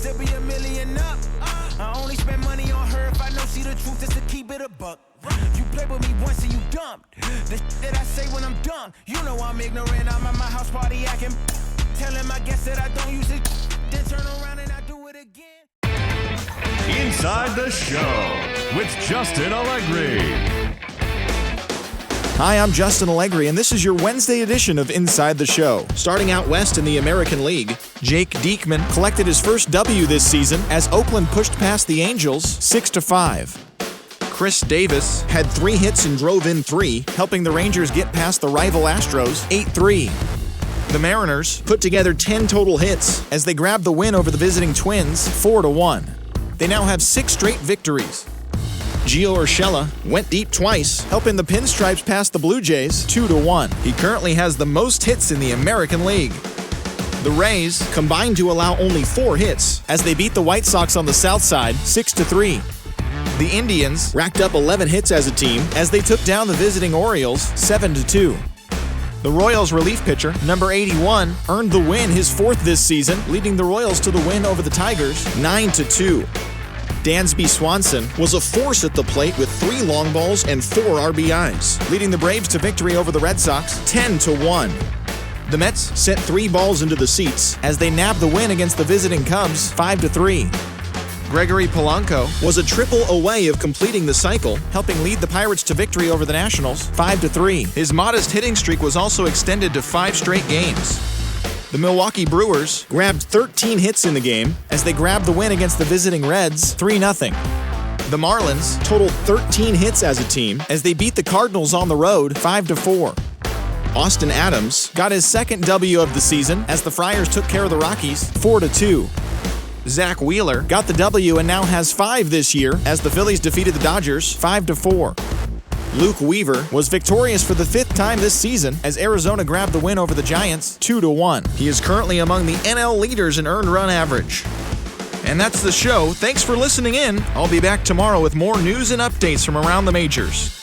still be a million up. I only spend money on her if I know she the truth, just to keep it a buck. You play with me once and you dumped. The that I say when I'm done, you know I'm ignorant. I'm at my house party acting. Telling my guests that I don't use it, then turn around and I do it again. Inside the Show with Justin Allegri. Hi, I'm Justin Allegri, and this is your Wednesday edition of Inside the Show. Starting out west in the American League, Jake Diekman collected his first W this season as Oakland pushed past the Angels 6-5. Chris Davis had 3 hits and drove in 3, helping the Rangers get past the rival Astros 8-3. The Mariners put together 10 total hits as they grabbed the win over the visiting Twins 4-1. They now have 6 straight victories. Gio Urshela went deep twice, helping the Pinstripes pass the Blue Jays 2-1. He currently has the most hits in the American League. The Rays combined to allow only 4 hits as they beat the White Sox on the South Side 6-3. The Indians racked up 11 hits as a team as they took down the visiting Orioles 7-2. The Royals relief pitcher, number 81, earned the win, his 4th this season, leading the Royals to the win over the Tigers 9-2. Dansby Swanson was a force at the plate with 3 long balls and 4 RBIs, leading the Braves to victory over the Red Sox 10-1. The Mets sent 3 balls into the seats as they nabbed the win against the visiting Cubs 5-3. Gregory Polanco was a triple away of completing the cycle, helping lead the Pirates to victory over the Nationals 5-3. His modest hitting streak was also extended to 5 straight games. The Milwaukee Brewers grabbed 13 hits in the game as they grabbed the win against the visiting Reds 3-0. The Marlins totaled 13 hits as a team as they beat the Cardinals on the road 5-4. Austin Adams got his 2nd W of the season as the Friars took care of the Rockies 4-2. Zach Wheeler got the W and now has 5 this year as the Phillies defeated the Dodgers 5-4. Luke Weaver was victorious for the 5th time this season as Arizona grabbed the win over the Giants 2-1. He is currently among the NL leaders in earned run average. And that's the show. Thanks for listening in. I'll be back tomorrow with more news and updates from around the majors.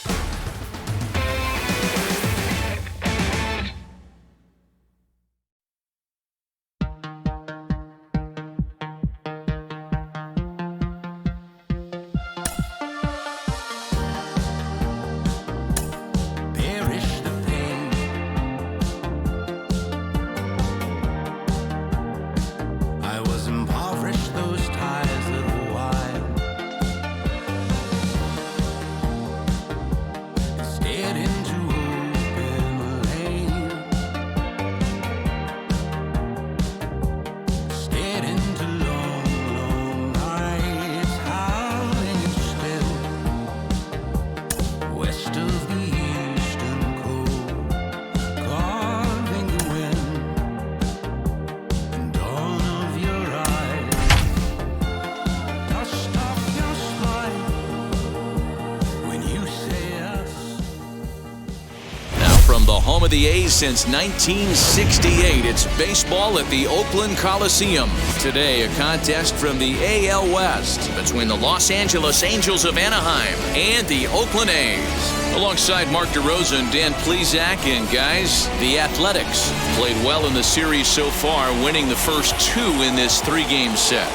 From the home of the A's since 1968, it's baseball at the Oakland Coliseum. Today, a contest from the AL West between the Los Angeles Angels of Anaheim and the Oakland A's. Alongside Mark DeRosa and Dan Plesac, and guys, the Athletics played well in the series so far, winning the first 2 in this 3-game set.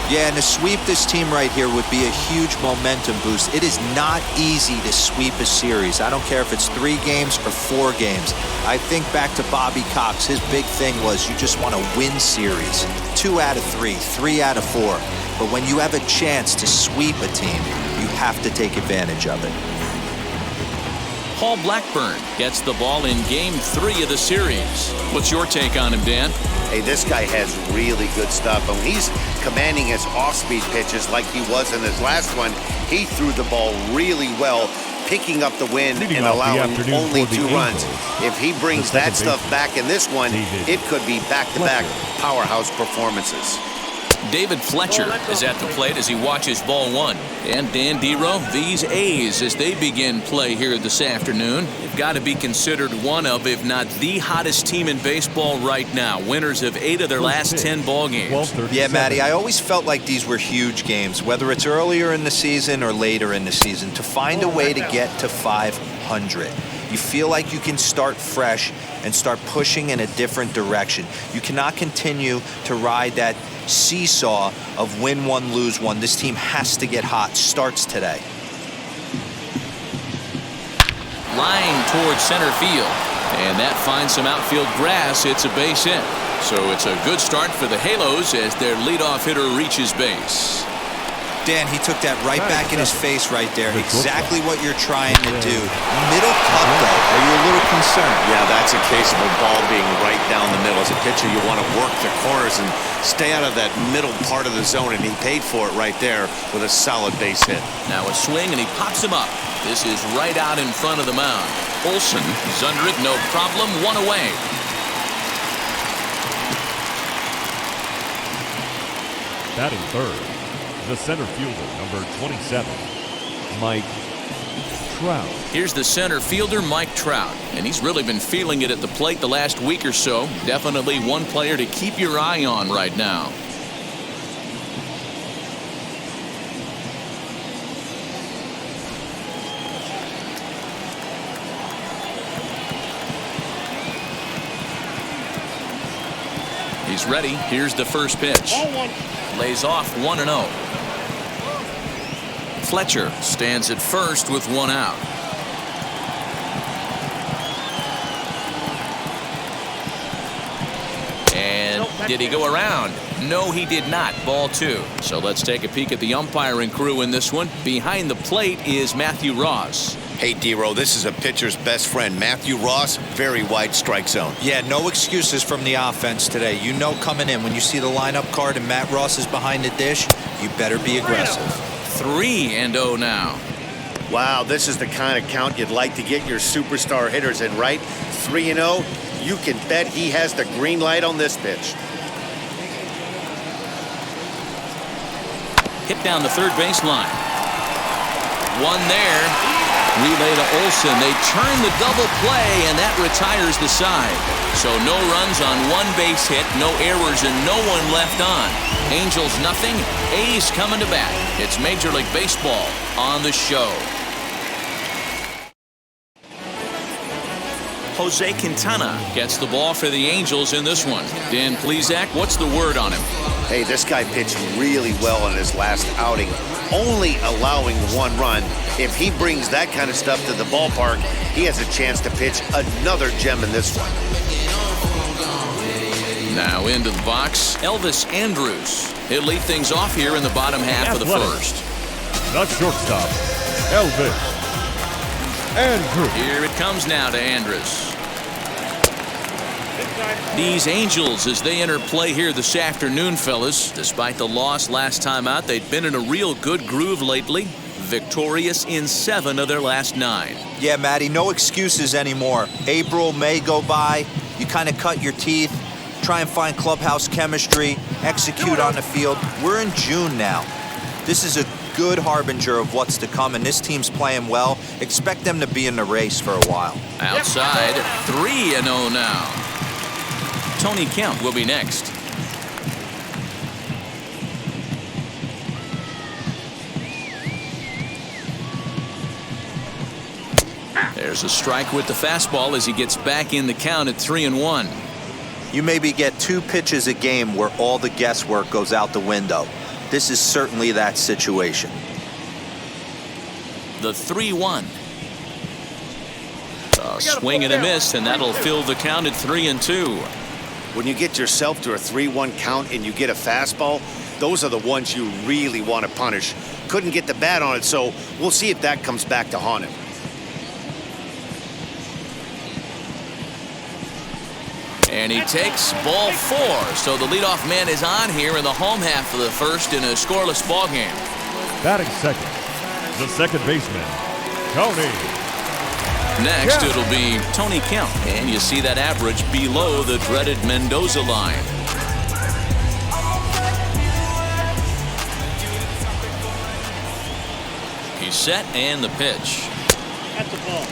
Yeah, and to sweep this team right here would be a huge momentum boost. It is not easy to sweep a series. I don't care if it's 3 games or 4 games. I think back to Bobby Cox. His big thing was you just want to win series. 2 out of 3, 3 out of 4. But when you have a chance to sweep a team, you have to take advantage of it. Paul Blackburn gets the ball in Game 3 of the series. What's your take on him, Dan? Hey, this guy has really good stuff. And he's commanding his off-speed pitches like he was in his last one. He threw the ball really well, picking up the win and allowing only 2 runs. If he brings that stuff back in this one, it could be back-to-back powerhouse performances. David Fletcher is at the plate as he watches ball 1. And Dan Dero, these A's, as they begin play here this afternoon, have got to be considered one of, if not the hottest team in baseball right now. Winners of 8 of their last 10 ball games. Yeah, Matty, I always felt like these were huge games, whether it's earlier in the season or later in the season, to find a way to get to 500. You feel like you can start fresh and start pushing in a different direction. You cannot continue to ride that seesaw of win one, lose one. This team has to get hot. Starts today. Line towards center field. And that finds some outfield grass. It's a base hit. So it's a good start for the Halos as their leadoff hitter reaches base. Dan, he took that right back in his face right there. Exactly what you're trying to do. Middle cut, though. Are you a little concerned? Yeah, that's a case of a ball being right down the middle. As a pitcher, you want to work the corners and stay out of that middle part of the zone, and he paid for it right there with a solid base hit. Now a swing, and he pops him up. This is right out in front of the mound. Olsen is under it, no problem, one away. Batting third, the center fielder, number 27, Mike Trout. Here's the center fielder, Mike Trout, and he's really been feeling it at the plate the last week or so. Definitely one player to keep your eye on right now. He's ready. Here's the first pitch. Lays off 1-0. Fletcher stands at first with one out. And did he go around? No, he did not. Ball two. So let's take a peek at the umpiring crew in this one. Behind the plate is Matthew Ross. Hey, D-Row, this is a pitcher's best friend. Matthew Ross, very wide strike zone. Yeah, no excuses from the offense today. You know coming in, when you see the lineup card and Matt Ross is behind the dish, you better be aggressive. 3-0 now. Wow, this is the kind of count you'd like to get your superstar hitters in, right? 3-0, you can bet he has the green light on this pitch. Hit down the third baseline. One there. Relay to Olsen. They turn the double play, and that retires the side. So no runs on one base hit, no errors, and no one left on. Angels nothing. A's coming to bat. It's Major League Baseball on the show. Jose Quintana gets the ball for the Angels in this one. Dan Plesac, what's the word on him? Hey, this guy pitched really well in his last outing, only allowing one run. If he brings that kind of stuff to the ballpark, he has a chance to pitch another gem in this one. Now into the box, Elvis Andrus. He'll lead things off here in the bottom half of the first. The shortstop, Elvis Andrus. Here it comes now to Andrus. These Angels, as they enter play here this afternoon, fellas, despite the loss last time out, they've been in a real good groove lately. Victorious in 7 of their last 9. Yeah, Matty, no excuses anymore. April, May go by. You kind of cut your teeth, try and find clubhouse chemistry, execute on the field. We're in June now. This is a good harbinger of what's to come, and this team's playing well. Expect them to be in the race for a while. Outside, 3-0 now. Tony Kemp will be next. There's a strike with the fastball as he gets back in the count at 3-1. You maybe get 2 pitches a game where all the guesswork goes out the window. This is certainly that situation. The 3-1. A swing and a miss, and that'll fill the count at 3-2. When you get yourself to a 3-1 count and you get a fastball, those are the ones you really want to punish. Couldn't get the bat on it, so we'll see if that comes back to haunt him. And he takes ball 4. So the leadoff man is on here in the home half of the first in a scoreless ball game. Batting second, the second baseman, Tony. Next, it'll be Tony Kemp. And you see that average below the dreaded Mendoza line. He's set, and the pitch. That's the ball.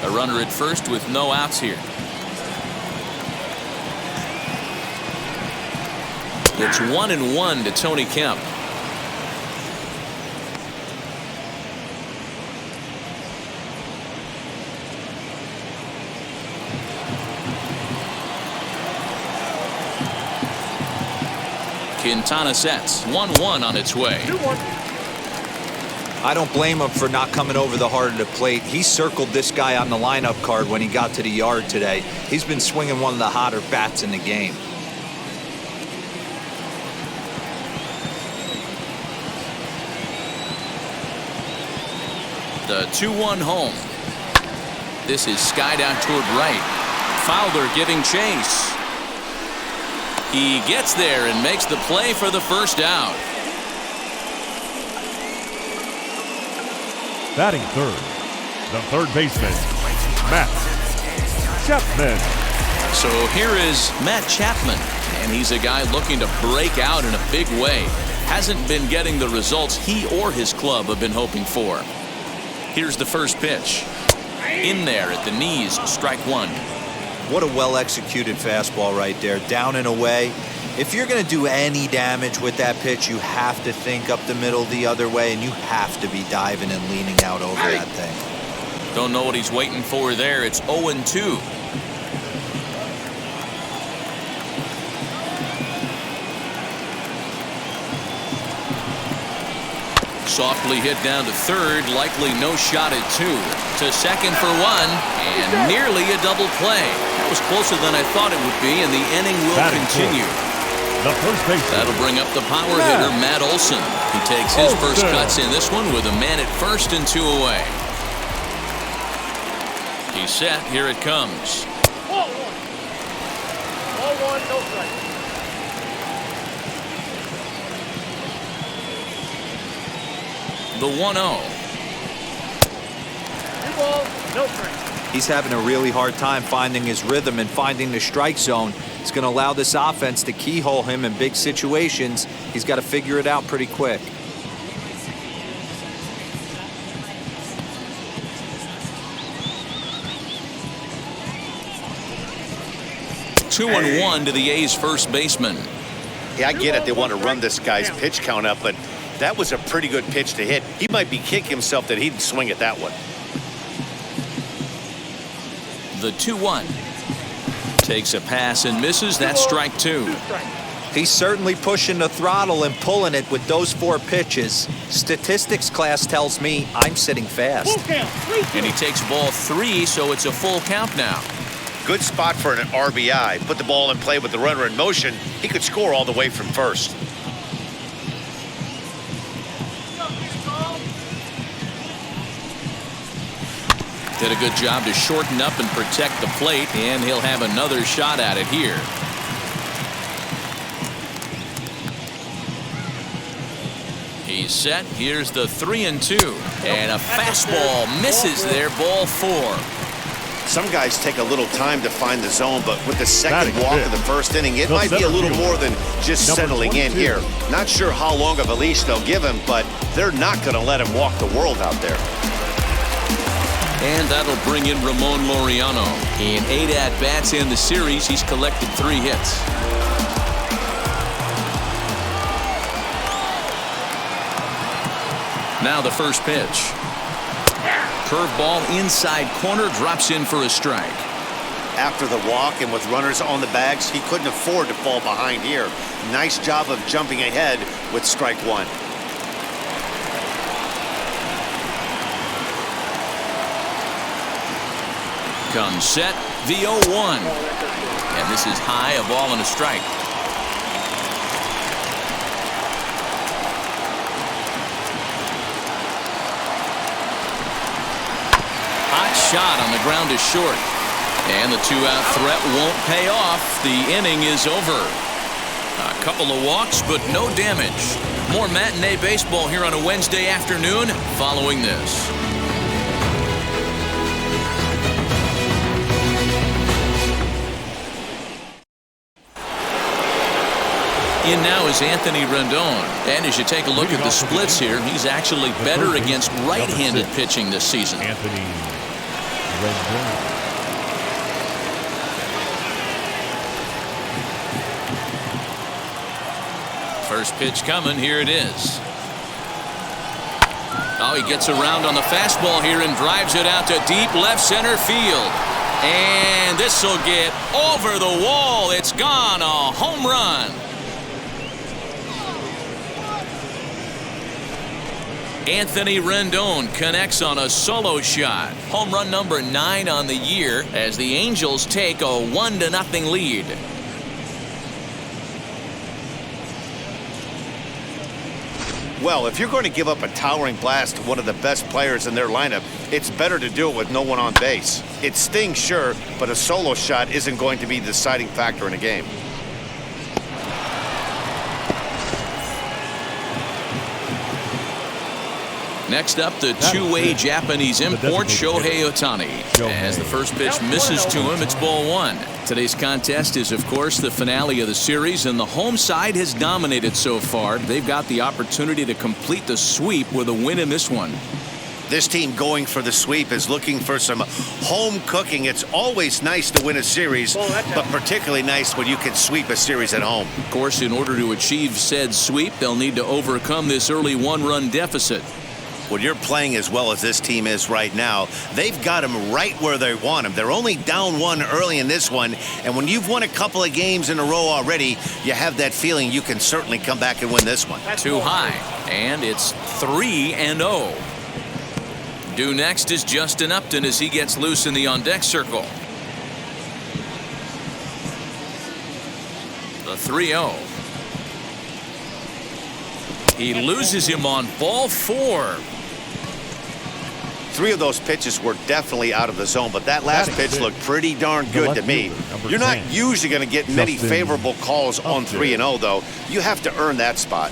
A runner at first with no outs here. It's 1-1 to Tony Kemp. Quintana sets. 1-1 on its way. I don't blame him for not coming over the heart of the plate. He circled this guy on the lineup card when he got to the yard today. He's been swinging one of the hotter bats in the game. The 2-1 home. This is skied out toward right. Fowler giving chase. He gets there and makes the play for the first out. Batting third, the third baseman, Matt Chapman. So here is Matt Chapman, and he's a guy looking to break out in a big way. Hasn't been getting the results he or his club have been hoping for. Here's the first pitch. In there at the knees, strike one. What a well-executed fastball right there, down and away. If you're going to do any damage with that pitch, you have to think up the middle the other way, and you have to be diving and leaning out over that thing. Don't know what he's waiting for there. It's 0-2. Softly hit down to third, likely no shot at two. To second for one, and nearly a double play. That was closer than I thought it would be, and the inning will continue. The first baseman. That'll bring up the power hitter, Matt Olson. He takes his first cuts in this one with a man at first and two away. He's set. Here it comes. Ball one, no strike. The 1-0. 2 balls, no strike. He's having a really hard time finding his rhythm and finding the strike zone. It's going to allow this offense to keyhole him in big situations. He's got to figure it out pretty quick. Two and one to the A's first baseman. Yeah, I get it. They want to run this guy's pitch count up, but that was a pretty good pitch to hit. He might be kicking himself that he didn't swing at that one. The 2-1. Takes a pass and misses. That's strike two. He's certainly pushing the throttle and pulling it with those 4 pitches. Statistics class tells me I'm sitting fast. And he takes ball 3, so it's a full count now. Good spot for an RBI. Put the ball in play with the runner in motion. He could score all the way from first. Did a good job to shorten up and protect the plate, and he'll have another shot at it here. He's set. Here's the 3-2. And a fastball misses there, ball 4. Some guys take a little time to find the zone, but with the second walk of the first inning, it might be a little more than just settling in here. Not sure how long of a leash they'll give him, but they're not going to let him walk the world out there. And that'll bring in Ramon Laureano. In 8 at-bats in the series, he's collected 3 hits. Now the first pitch. Curveball inside corner, drops in for a strike. After the walk and with runners on the bags, he couldn't afford to fall behind here. Nice job of jumping ahead with strike one. Comes set, the 0-1. And this is high, a ball and a strike. Hot shot on the ground is short. And the 2-out threat won't pay off. The inning is over. A couple of walks, but no damage. More matinee baseball here on a Wednesday afternoon following this. In now is Anthony Rendon. And as you take a look at the splits here, he's actually better against right-handed pitching this season. Anthony Rendon. First pitch coming. Here it is. Oh, he gets around on the fastball here and drives it out to deep left center field. And this will get over the wall. It's gone. A home run. Anthony Rendon connects on a solo shot. Home run number 9 on the year as the Angels take a 1-0 lead. Well, if you're going to give up a towering blast to one of the best players in their lineup, it's better to do it with no one on base. It stings, sure, but a solo shot isn't going to be the deciding factor in a game. Next up, the two-way Japanese import, Shohei Ohtani. As the first pitch misses to him, it's ball 1. Today's contest is, of course, the finale of the series, and the home side has dominated so far. They've got the opportunity to complete the sweep with a win in this one. This team going for the sweep is looking for some home cooking. It's always nice to win a series, but particularly nice when you can sweep a series at home. Of course, in order to achieve said sweep, they'll need to overcome this early 1-run deficit. When you're playing as well as this team is right now, they've got them right where they want them. They're only down 1 early in this one, and when you've won a couple of games in a row already, you have that feeling you can certainly come back and win this one. Too high, and it's 3-0. Due next is Justin Upton as he gets loose in the on-deck circle. The 3-0. He loses him on ball 4. 3 of those pitches were definitely out of the zone, but that last pitch looked pretty darn good to me. You're not usually going to get many favorable calls on 3-0, though. You have to earn that spot.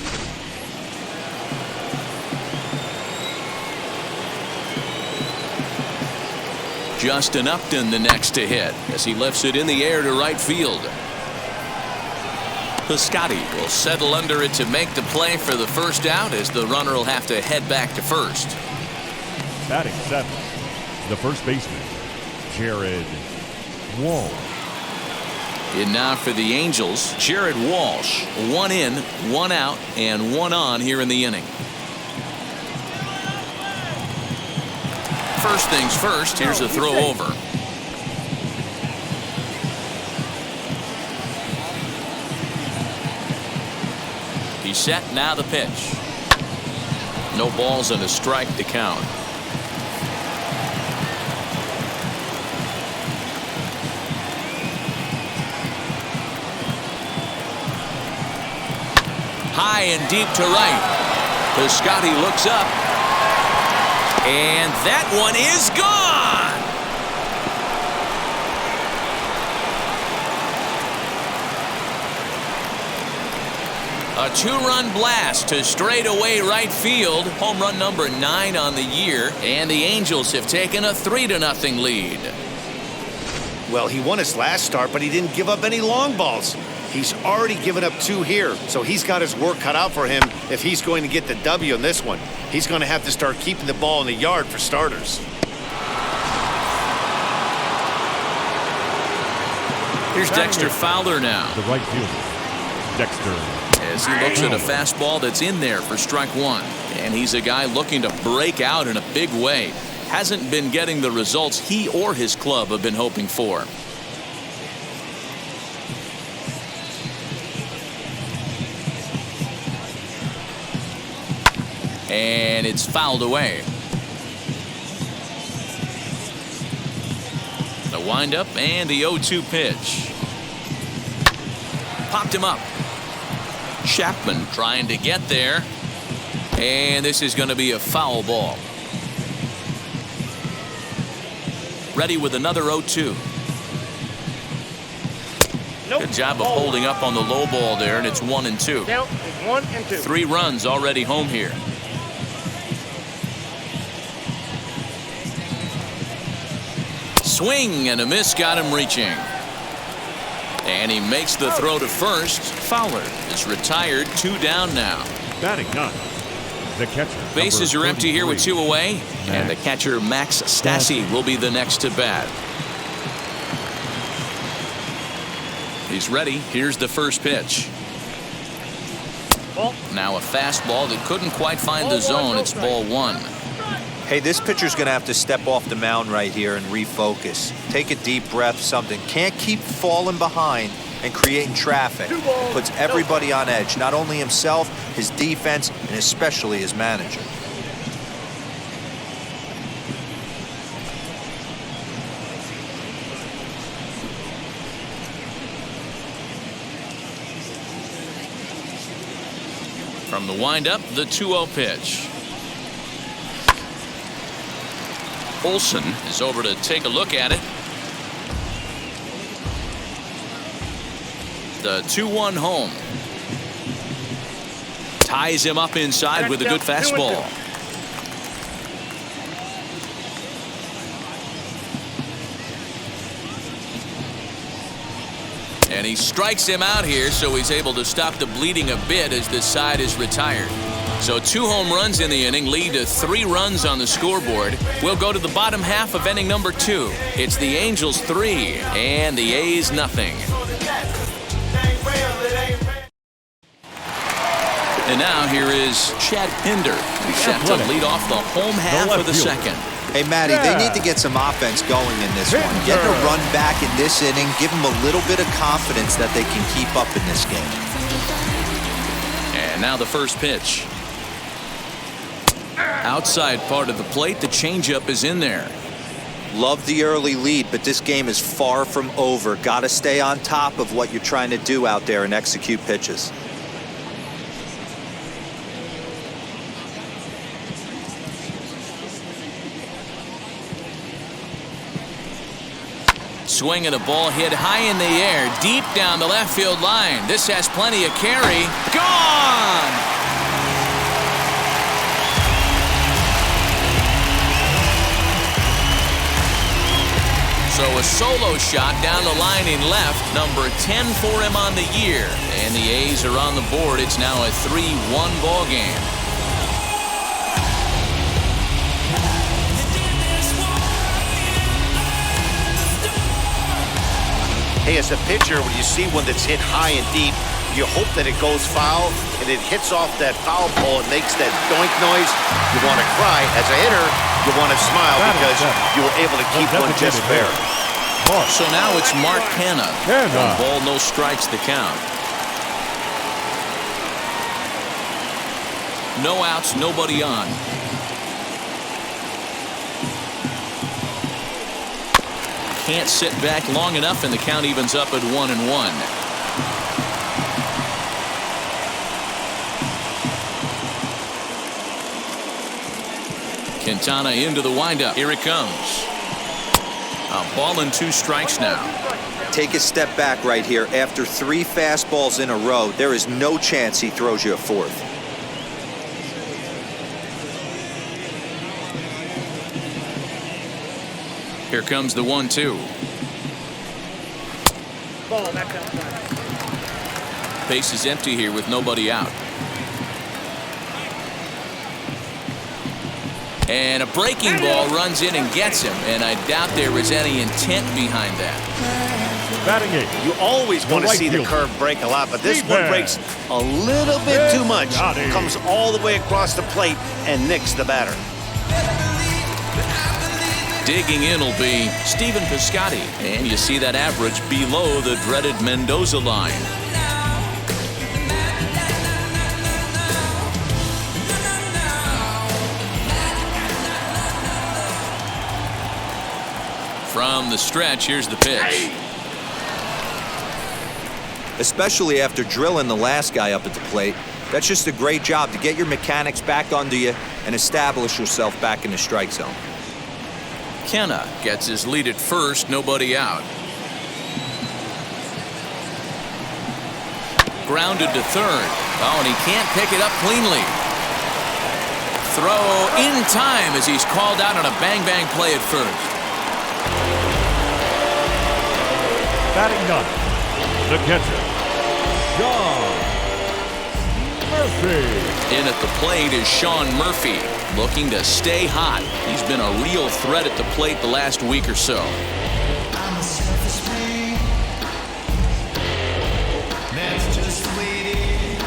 Justin Upton the next to hit as he lifts it in the air to right field. Piscotty will settle under it to make the play for the first out as the runner will have to head back to first. Batting 7, the first baseman, Jared Walsh. In now for the Angels, Jared Walsh. 1 in, 1 out, and 1 on here in the inning. First things first, here's a throw over. He's set, now the pitch. No balls and a strike to count. High and deep to right. Piscotty looks up. And that one is gone. A 2-run blast to straightaway right field. Home run number 9 on the year. And the Angels have taken a 3-0 lead. Well, he won his last start, but he didn't give up any long balls. He's already given up 2 here, so he's got his work cut out for him if he's going to get the W in this one. He's going to have to start keeping the ball in the yard for starters. Here's Dexter Fowler now. The right fielder, Dexter. As he looks at a fastball that's in there for strike 1. And he's a guy looking to break out in a big way. Hasn't been getting the results he or his club have been hoping for. And it's fouled away. The windup and the 0-2 pitch. Popped him up. Chapman trying to get there. And this is going to be a foul ball. Ready with another 0-2. Nope. Good job of holding up on the low ball there, and it's 1-2. Count is 1 and 2. 3 runs already home here. Swing and a miss got him reaching. And he makes the throw to first. Fowler is retired, 2 down now. Batting 9, the catcher. Bases are empty here with 2 away. And the catcher, Max Stassi, will be the next to bat. He's ready. Here's the first pitch. Now a fastball that couldn't quite find the zone. It's ball one. Hey, this pitcher's going to have to step off the mound right here and refocus. Take a deep breath, something. Can't keep falling behind and creating traffic. Puts everybody on edge, not only himself, his defense, and especially his manager. From the windup, the 2-0 pitch. Olsen is over to take a look at it. The 2-1 home. Ties him up inside with a good fastball. And he strikes him out here, so he's able to stop the bleeding a bit as this side is retired. So 2 home runs in the inning lead to 3 runs on the scoreboard. We'll go to the bottom half of inning number 2. It's the Angels 3 and the A's nothing. And now here is Chad Pinder, who's set to lead off the home half of the second. Hey, Matty, they need to get some offense going in this one. Getting a run back in this inning, give them a little bit of confidence that they can keep up in this game. And now the first pitch. Outside part of the plate, the changeup is in there. Love the early lead, but this game is far from over. Got to stay on top of what you're trying to do out there and execute pitches. Swing and a ball hit high in the air, deep down the left field line. This has plenty of carry. Gone! So a solo shot down the line in left, number 10 for him on the year. And the A's are on the board. It's now a 3-1 ball game. Hey, as a pitcher, when you see one that's hit high and deep, you hope that it goes foul and it hits off that foul pole and makes that doink noise. You want to cry. As a hitter, you want to smile because you were able to keep one just fair. So now it's Mark Canha. 1 ball, no strikes the count. No outs, nobody on. Can't sit back long enough, and the count evens up at 1-1. Quintana into the windup. Here it comes. A ball and 2 strikes now. Take a step back right here. After 3 fastballs in a row, there is no chance he throws you a 4th. Here comes the 1-2. Ball back outside. Base is empty here with nobody out. And a breaking ball runs in and gets him, and I doubt there was any intent behind that. Batting 8. You always want to see the curve break a lot, but this one breaks a little bit too much. Comes all the way across the plate and nicks the batter. Digging in will be Stephen Piscotty, and you see that average below the dreaded Mendoza line. From the stretch, here's the pitch. Especially after drilling the last guy up at the plate. That's just a great job to get your mechanics back under you and establish yourself back in the strike zone. Canha gets his lead at first, nobody out. Grounded to third. Oh, and he can't pick it up cleanly. Throw in time as he's called out on a bang-bang play at first. Batting 9. The catcher, Sean Murphy. In at the plate is Sean Murphy, looking to stay hot. He's been a real threat at the plate the last week or so. I'm a surface pain. That's just waiting.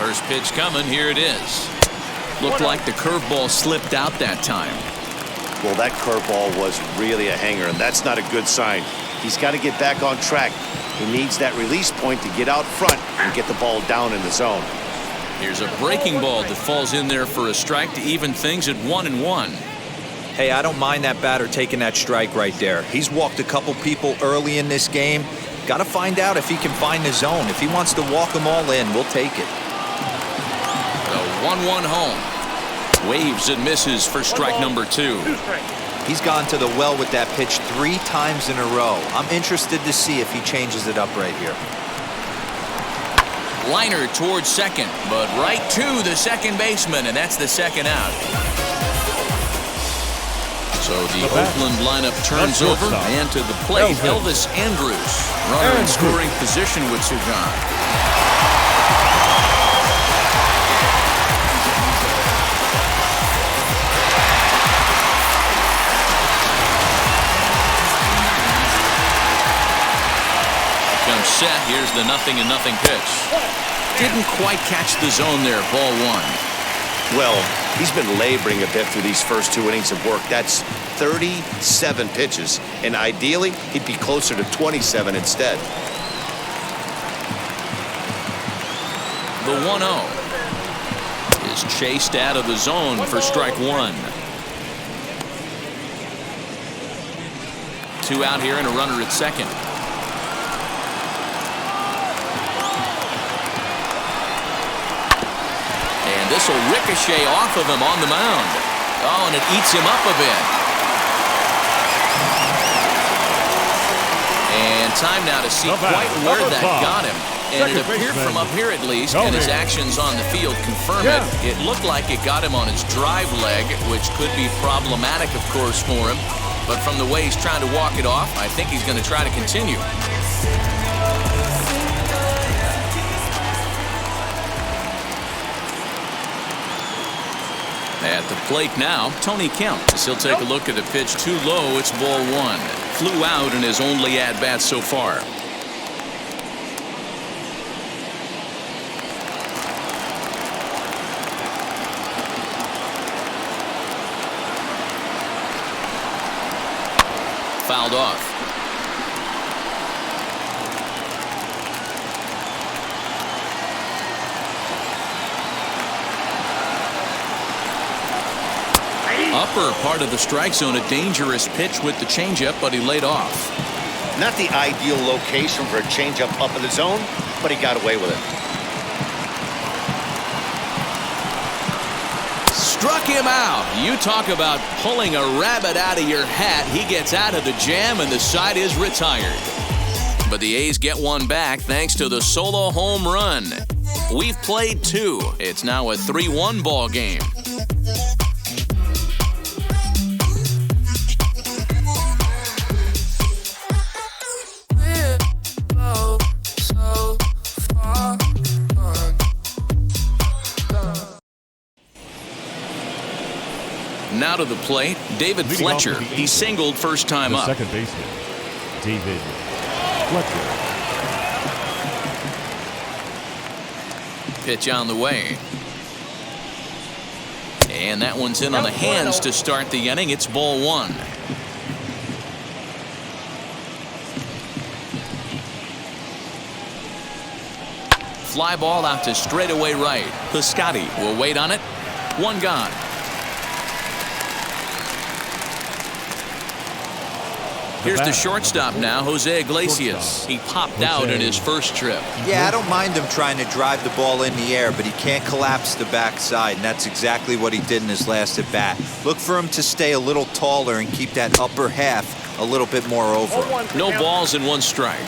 First pitch coming. Here it is. Looked like the curveball slipped out that time. Well, that curveball was really a hanger, and that's not a good sign. He's got to get back on track. He needs that release point to get out front and get the ball down in the zone. Here's a breaking ball that falls in there for a strike to even things at 1-1. Hey, I don't mind that batter taking that strike right there. He's walked a couple people early in this game. Got to find out if he can find the zone. If he wants to walk them all in, we'll take it. The 1-1 home. Waves and misses for strike number 2. He's gone to the well with that pitch 3 times in a row. I'm interested to see if he changes it up right here. Liner towards second, but right to the second baseman, and that's the second out. So the Oakland lineup turns over, and to the plate, Elvis Andrus. Runner in scoring position with Sugan. Set. Here's the 0-0 pitch. Didn't quite catch the zone there. Ball 1. Well, he's been laboring a bit through these first 2 innings of work. That's 37 pitches, and ideally he'd be closer to 27 instead. The 1-0 is chased out of the zone for strike 1. 2 out here and a runner at second. This will ricochet off of him on the mound. Oh, and it eats him up a bit. And time now to see quite where that got him. And it appeared from up here at least, and his actions on the field confirm it. It looked like it got him on his drive leg, which could be problematic, of course, for him. But from the way he's trying to walk it off, I think he's going to try to continue. At the plate now, Tony Kemp. As he'll take a look at the pitch too low. It's ball 1. Flew out in his only at-bat so far. Fouled off. Upper part of the strike zone, a dangerous pitch with the changeup, but he laid off. Not the ideal location for a changeup up in the zone, but he got away with it. Struck him out. You talk about pulling a rabbit out of your hat. He gets out of the jam, and the side is retired. But the A's get one back thanks to the solo home run. We've played 2. It's now a 3-1 ball game. Now to the plate, David Fletcher. He singled first time up. Second baseman, David Fletcher. Pitch on the way. And that one's in on the hands to start the inning. It's ball 1. Fly ball out to straightaway right. Piscotty will wait on it. 1 gone. Here's the shortstop now, Jose Iglesias. He popped out in his first trip. Yeah, I don't mind him trying to drive the ball in the air, but he can't collapse the backside, and that's exactly what he did in his last at-bat. Look for him to stay a little taller and keep that upper half a little bit more over. No balls and 1 strike.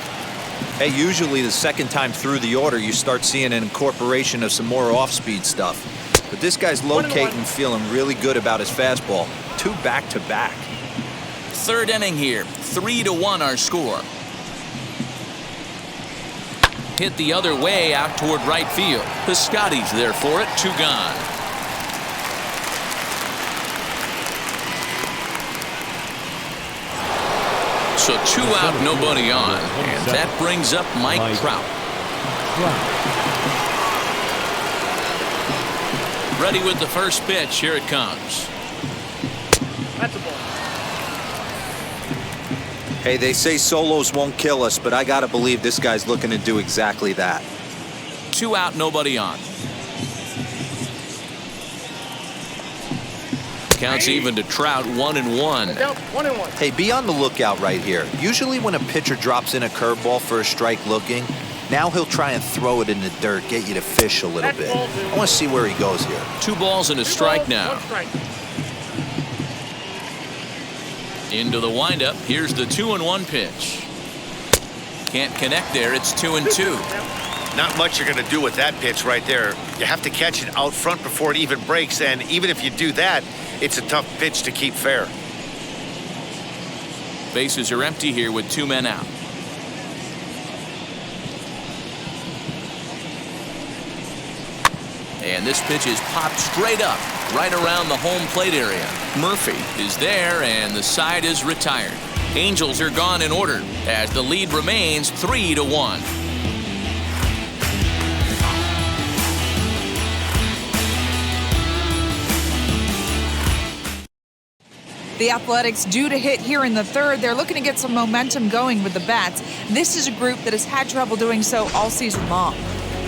Hey, usually the second time through the order, you start seeing an incorporation of some more off-speed stuff. But this guy's locating, feeling really good about his fastball. 2 back-to-back. Third inning here. 3-1 our score. Hit the other way out toward right field. Piscotty's there for it. 2 gone. So 2 out, nobody on. And that brings up Mike Trout. Ready with the first pitch. Here it comes. That's a ball. Hey, they say solos won't kill us, but I got to believe this guy's looking to do exactly that. 2 out, nobody on. Counts even to Trout, 1-1. 1-1. Hey, be on the lookout right here. Usually when a pitcher drops in a curveball for a strike looking, now he'll try and throw it in the dirt, get you to fish a little bit. I want to see where he goes here. 2 balls and a strike now. 1 strike. Into the windup. Here's the 2-1 pitch. Can't connect there. It's 2-2. Not much you're going to do with that pitch right there. You have to catch it out front before it even breaks, and even if you do that, it's a tough pitch to keep fair. Bases are empty here with 2 men out. And this pitch is popped straight up, right around the home plate area. Murphy is there, and the side is retired. Angels are gone in order as the lead remains 3-1. The Athletics due to hit here in the third. They're looking to get some momentum going with the bats. This is a group that has had trouble doing so all season long.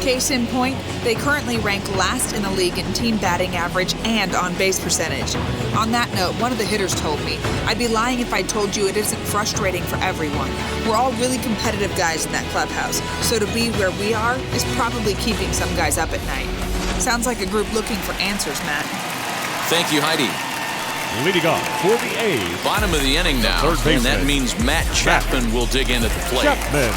Case in point, they currently rank last in the league in team batting average and on base percentage. On that note, one of the hitters told me, "I'd be lying if I told you it isn't frustrating for everyone. We're all really competitive guys in that clubhouse, so to be where we are is probably keeping some guys up at night." Sounds like a group looking for answers, Matt. Thank you, Heidi. Leading off for the A's. Bottom of the inning now, Third baseman. and that means Matt Chapman will dig in at the plate. Chapman.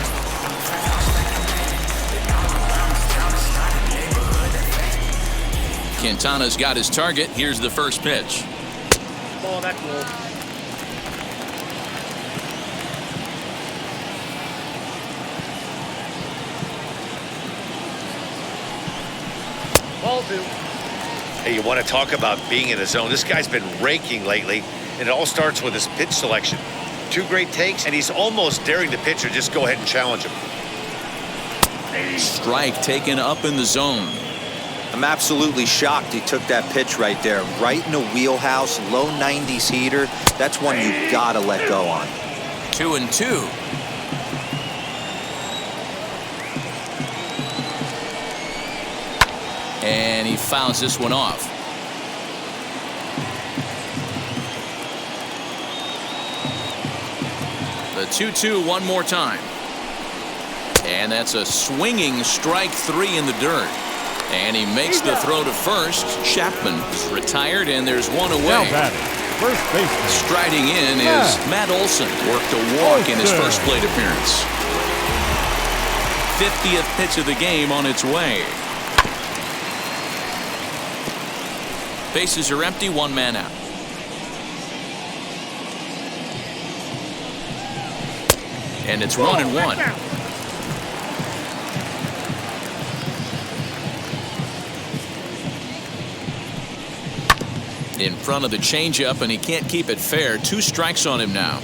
Quintana's got his target. Here's the first pitch. Ball, that's low. Ball 2. Hey, you want to talk about being in the zone. This guy's been raking lately, and it all starts with his pitch selection. 2 great takes, and he's almost daring the pitcher just go ahead and challenge him. Strike taken up in the zone. I'm absolutely shocked he took that pitch right there. Right in the wheelhouse, low 90s heater. That's one you gotta let go on. 2-2. And he fouls this one off. The 2-2 one more time. And that's a swinging strike 3 in the dirt. And he makes the throw to first. Chapman is retired, and there's one Now away. batting, first baseman. Striding in is Matt Olson. Worked a walk in his first plate appearance. 50th pitch of the game on its way. Bases are empty, 1 man out. And it's 1-1. In front of the changeup, and he can't keep it fair. 2 strikes on him now.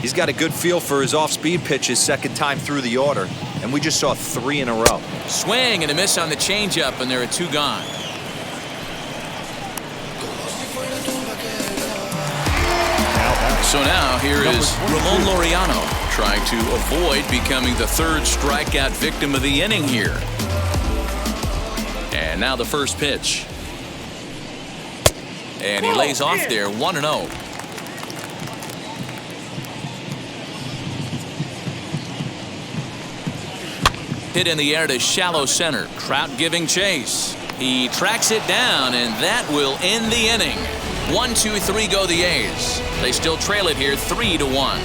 He's got a good feel for his off-speed pitches second time through the order, and we just saw 3 in a row. Swing and a miss on the changeup, and there are 2 gone. So now here is Ramon Laureano trying to avoid becoming the 3rd strikeout victim of the inning here. And now the first pitch. And he lays off there, 1-0. Hit in the air to shallow center. Trout giving chase. He tracks it down, and that will end the inning. 1-2-3 go the A's. They still trail it here 3-1.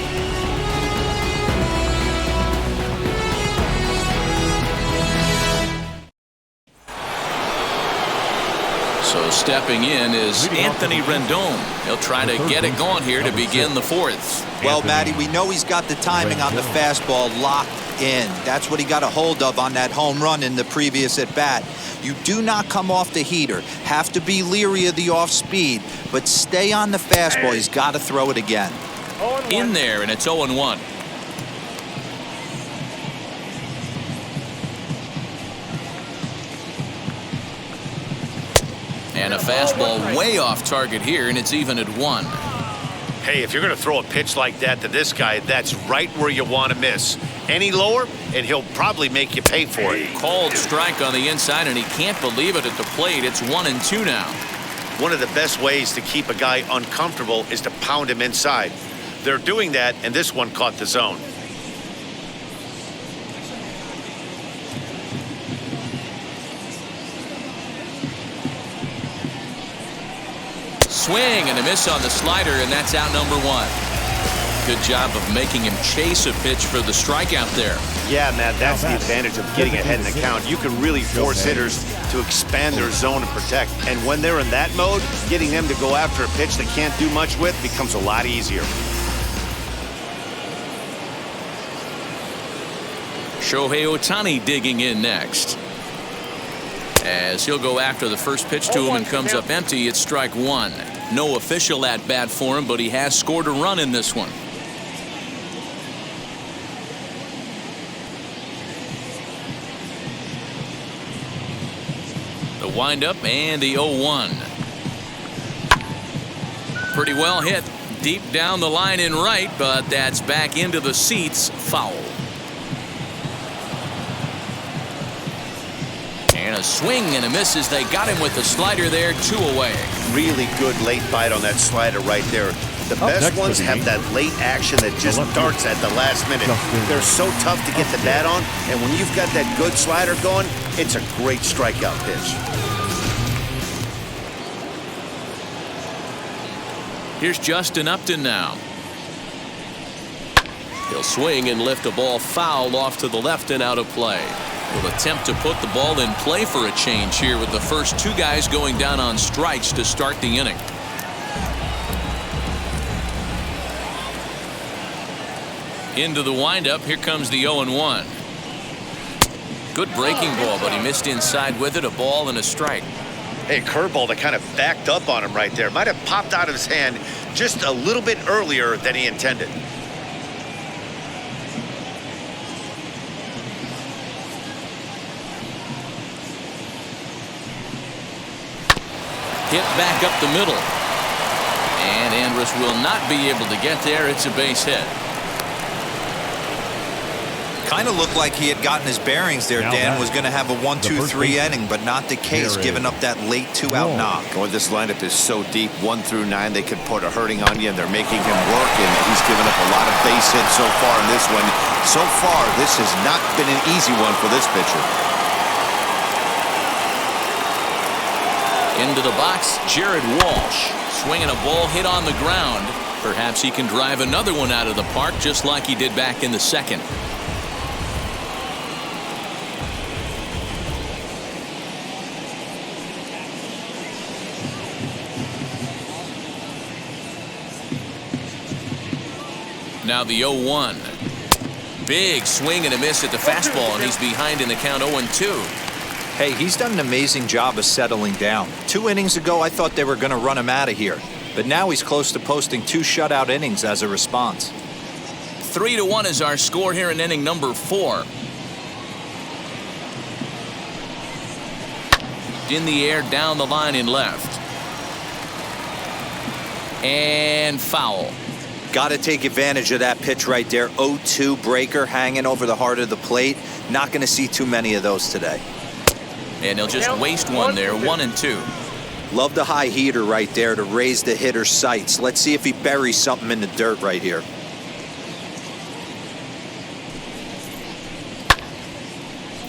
So stepping in is Anthony Rendon. He'll try to get it going here to begin the 4th. Well, Matty, we know he's got the timing on the fastball locked in. That's what he got a hold of on that home run in the previous at-bat. You do not come off the heater. Have to be leery of the off-speed, but stay on the fastball. He's got to throw it again. In there, and it's 0-1. And a fastball way off target here, and it's even at 1. Hey, if you're going to throw a pitch like that to this guy, that's right where you want to miss. Any lower, and he'll probably make you pay for it. Called strike on the inside, and he can't believe it at the plate. It's 1-2 now. One of the best ways to keep a guy uncomfortable is to pound him inside. They're doing that, and this one caught the zone. Swing and a miss on the slider, and that's out number 1. Good job of making him chase a pitch for the strikeout there. Yeah, Matt, that's the advantage of getting ahead in the count. You can really force hitters to expand their zone and protect. And when they're in that mode, getting them to go after a pitch they can't do much with becomes a lot easier. Shohei Ohtani digging in next. As he'll go after the first pitch to him and comes up empty, it's strike 1. No official at bat for him, but he has scored a run in this one. The windup and the 0-1. Pretty well hit deep down the line in right, but that's back into the seats. Foul. And a swing and a miss as they got him with the slider there. 2 away. Really good late bite on that slider right there. The best ones have that late action that just darts at the last minute. They're so tough to get the bat on, and when you've got that good slider going, it's a great strikeout pitch. Here's Justin Upton now. He'll swing and lift a ball foul off to the left and out of play. Will attempt to put the ball in play for a change here with the first 2 guys going down on strikes to start the inning. Into the windup. Here comes the 0-1. Good breaking ball, but he missed inside with it. A ball and a strike. Hey, curveball that kind of backed up on him right there. Might have popped out of his hand just a little bit earlier than he intended. Hit back up the middle. And Andrus will not be able to get there. It's a base hit. Kind of looked like he had gotten his bearings there. Dan was going to have a 1-2-3 inning, but not the case, giving up that late 2-out knock. Boy, this lineup is so deep, 1 through 9, they could put a hurting on you, and they're making him work, and he's given up a lot of base hits so far in this one. So far, this has not been an easy one for this pitcher. Into the box, Jared Walsh. Swinging a ball hit on the ground. Perhaps he can drive another one out of the park just like he did back in the second. Now the 0-1. Big swing and a miss at the fastball, and he's behind in the count 0-2. Hey, he's done an amazing job of settling down. 2 innings ago, I thought they were going to run him out of here. But now he's close to posting 2 shutout innings as a response. 3-1 is our score here in inning number 4. In the air, down the line in left. And foul. Got to take advantage of that pitch right there. 0-2 breaker hanging over the heart of the plate. Not going to see too many of those today. And he'll just waste one there. 1-2. Love the high heater right there to raise the hitter's sights. Let's see if he buries something in the dirt right here.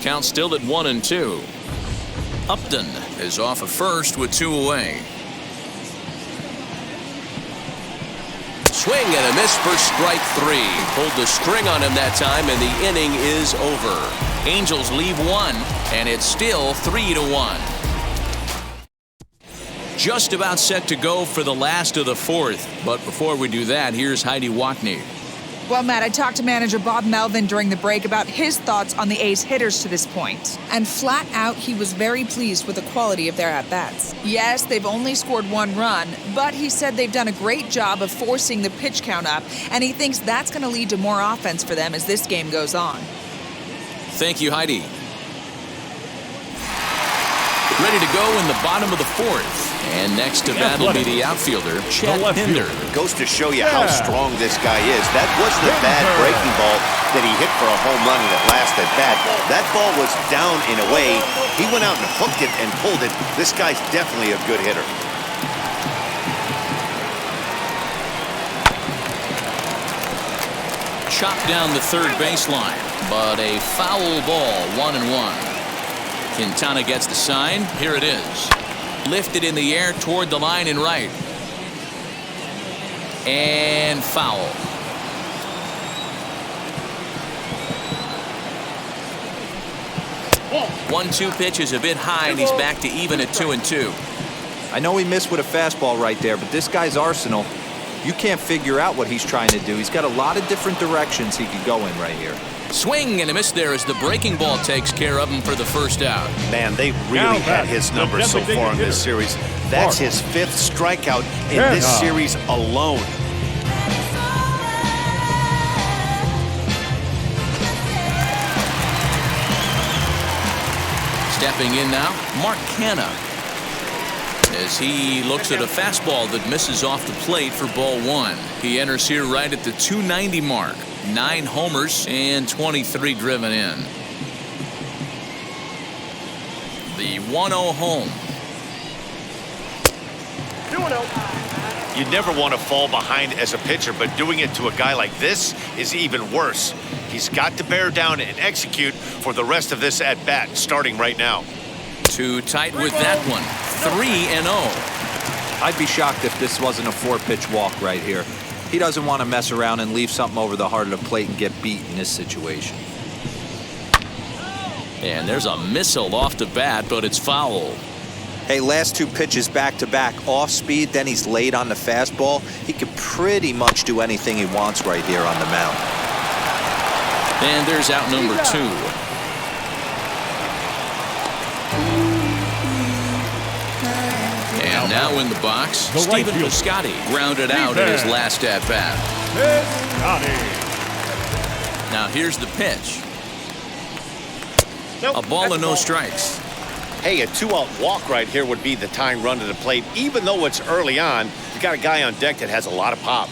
Count still at 1-2. Upton is off of first with 2 away. Swing and a miss for strike 3. Pulled the string on him that time, and the inning is over. Angels leave 1, and it's still 3-1. Just about set to go for the last of the 4th. But before we do that, here's Heidi Wackney. Well, Matt, I talked to manager Bob Melvin during the break about his thoughts on the A's hitters to this point. And flat out, he was very pleased with the quality of their at-bats. Yes, they've only scored 1 run, but he said they've done a great job of forcing the pitch count up, and he thinks that's going to lead to more offense for them as this game goes on. Thank you, Heidi. ready to go in the bottom of the fourth. And next to bat will be the outfielder, Chet Pinder. Goes to show you how strong this guy is. That wasn't a bad breaking ball that he hit for a home run in that last at bat. That ball was down and away. He went out and hooked it and pulled it. This guy's definitely a good hitter. Chopped down the third baseline, but a foul ball, 1-1. Quintana gets the sign. Here it is. Lifted in the air toward the line and right. And foul. One-two pitch is a bit high, and he's back to even at 2-2. I know he missed with a fastball right there, but this guy's arsenal, you can't figure out what he's trying to do. He's got a lot of different directions he could go in right here. Swing and a miss there as the breaking ball takes care of him for the first out. Man, they really had his number so far in this series. That's his 5th strikeout in this series alone. Stepping in now, Mark Canha, as he looks at a fastball that misses off the plate for ball 1. He enters here right at the 290 mark. 9 homers and 23 driven in. The 1-0 home. 2-0. You never want to fall behind as a pitcher, but doing it to a guy like this is even worse. He's got to bear down and execute for the rest of this at-bat, starting right now. Too tight with that one. 3-0. I'd be shocked if this wasn't a 4-pitch walk right here. He doesn't want to mess around and leave something over the heart of the plate and get beat in this situation. And there's a missile off the bat, but it's foul. Hey, last 2 pitches back-to-back off speed, then he's laid on the fastball. He could pretty much do anything he wants right here on the mound. And there's out number 2. And now in the box, Stephen Piscotty grounded out in his last at-bat. Now here's the pitch. A ball and no strikes. Hey, a 2-out walk right here would be the tying run to the plate. Even though it's early on, you got a guy on deck that has a lot of pop.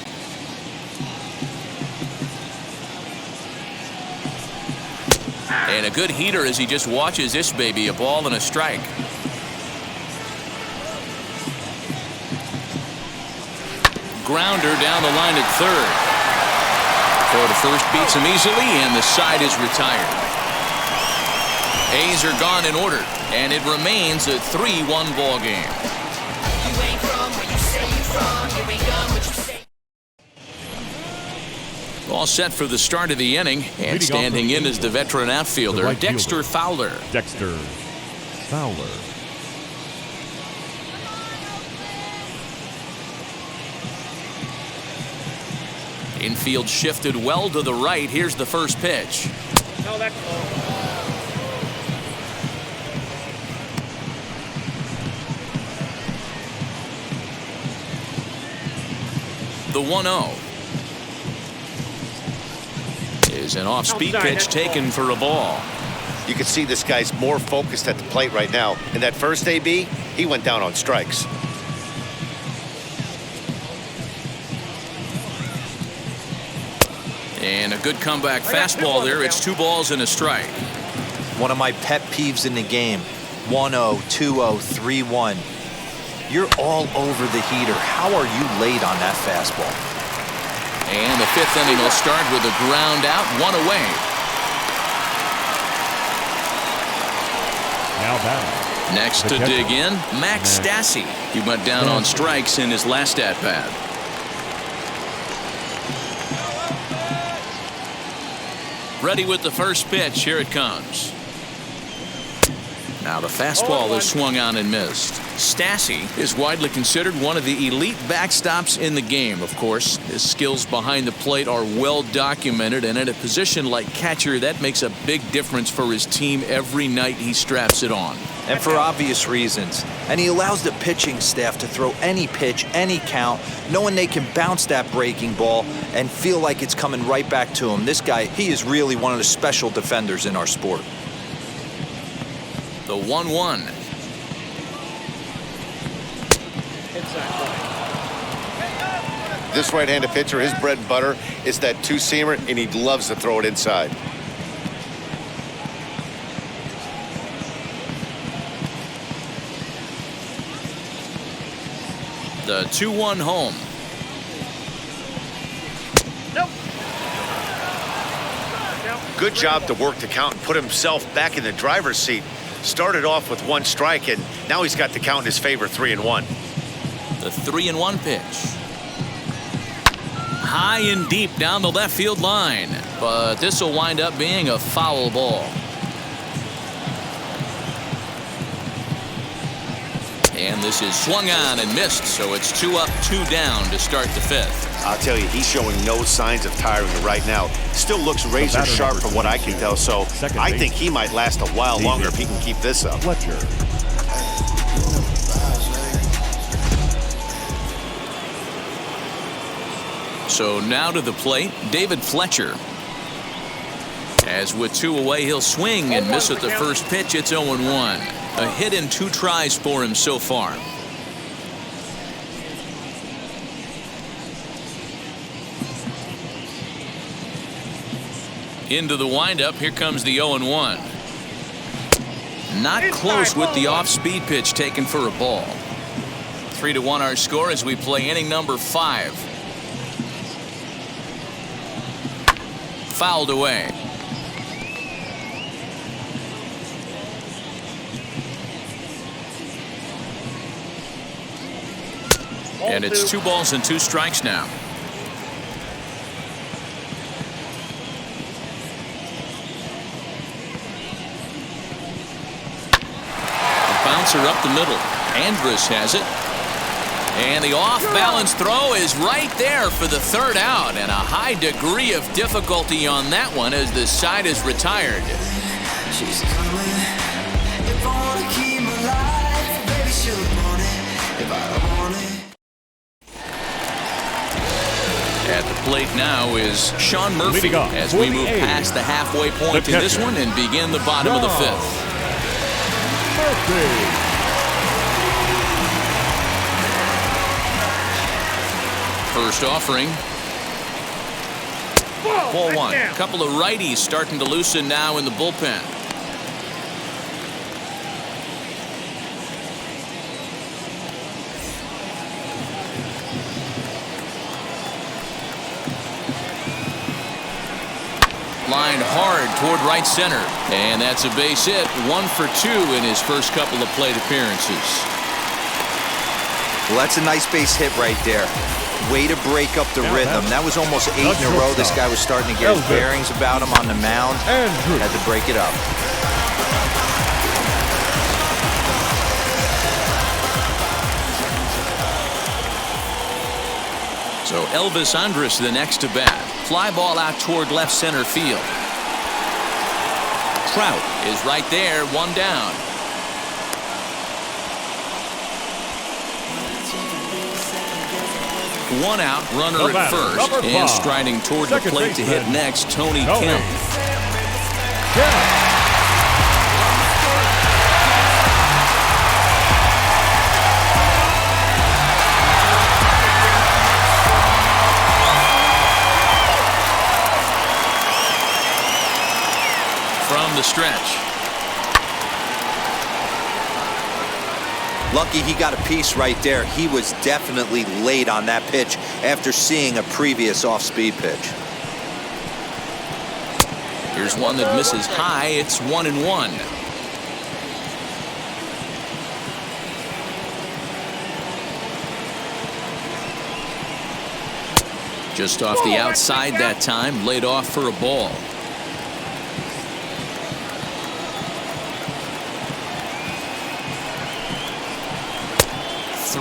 And a good heater as he just watches this baby, a ball and a strike. Grounder down the line at third. Throw to first beats him easily, and the side is retired. A's are gone in order, and it remains a 3-1 ball game. All set for the start of the inning, and standing in is the veteran outfielder, Dexter Fowler. Dexter Fowler. Infield shifted well to the right. Here's the first pitch. No, that's low. The 1-0 is an off-speed pitch taken for a ball. You can see this guy's more focused at the plate right now. In that first AB, he went down on strikes. And a good comeback fastball there. It's 2 balls and a strike. One of my pet peeves in the game. 1-0, 2-0, 3-1. You're all over the heater. How are you late on that fastball? And the 5th inning will start with a ground out, 1 away. Now batting. Next to dig in, Max Stassi. He went down on strikes in his last at-bat. Ready with the first pitch. Here it comes. Now the fastball is swung on and missed. Stassi is widely considered one of the elite backstops in the game, of course. His skills behind the plate are well documented, and at a position like catcher, that makes a big difference for his team every night he straps it on. And for obvious reasons. And he allows the pitching staff to throw any pitch, any count, knowing they can bounce that breaking ball and feel like it's coming right back to him. This guy, he is really one of the special defenders in our sport. The 1-1. This right-handed pitcher, his bread and butter is that two-seamer, and he loves to throw it inside. The 2-1 home. Good job to work the count and put himself back in the driver's seat. Started off with 1 strike, and now he's got the count in his favor, 3-1. The 3-1 pitch. High and deep down the left field line, but this will wind up being a foul ball. And this is swung on and missed, so it's 2 up, 2 down to start the 5th. I'll tell you, he's showing no signs of tiring right now. Still looks razor sharp from what I can tell, so I think he might last a while longer if he can keep this up. Fletcher. So now to the plate, David Fletcher. As with 2 away, he'll swing and miss at the first pitch. It's 0-1. A hit in 2 tries for him so far. Into the windup. Here comes the 0-1. Not close with the off-speed pitch taken for a ball. 3-1 our score as we play inning number 5. Fouled away. And it's 2 balls and 2 strikes now. A bouncer up the middle. Andrus has it. And the off-balance throw is right there for the 3rd out, and a high degree of difficulty on that one as the side is retired. She's coming. If I wanna keep my life, baby, she'll want it. If I don't want it. At the plate now is Sean Murphy as we move past the halfway point in this one and begin the bottom of the 5th. Murphy. First offering. Ball 1. A couple of righties starting to loosen now in the bullpen. Lined hard toward right center. And that's a base hit. 1 for 2 in his first couple of plate appearances. Well, that's a nice base hit right there. Way to break up the rhythm. That was almost 8 in a row. This guy was starting to get his bearings about him on the mound. Had to break it up. So Elvis Andrus the next to bat. Fly ball out toward left center field. Trout is right there, 1 down. One out, runner at first, and striding toward the plate to hit next, Tony Kemp. From the stretch. Lucky he got a piece right there. He was definitely late on that pitch after seeing a previous off-speed pitch. Here's one that misses high. It's 1-1. Just off the outside that time, laid off for a ball.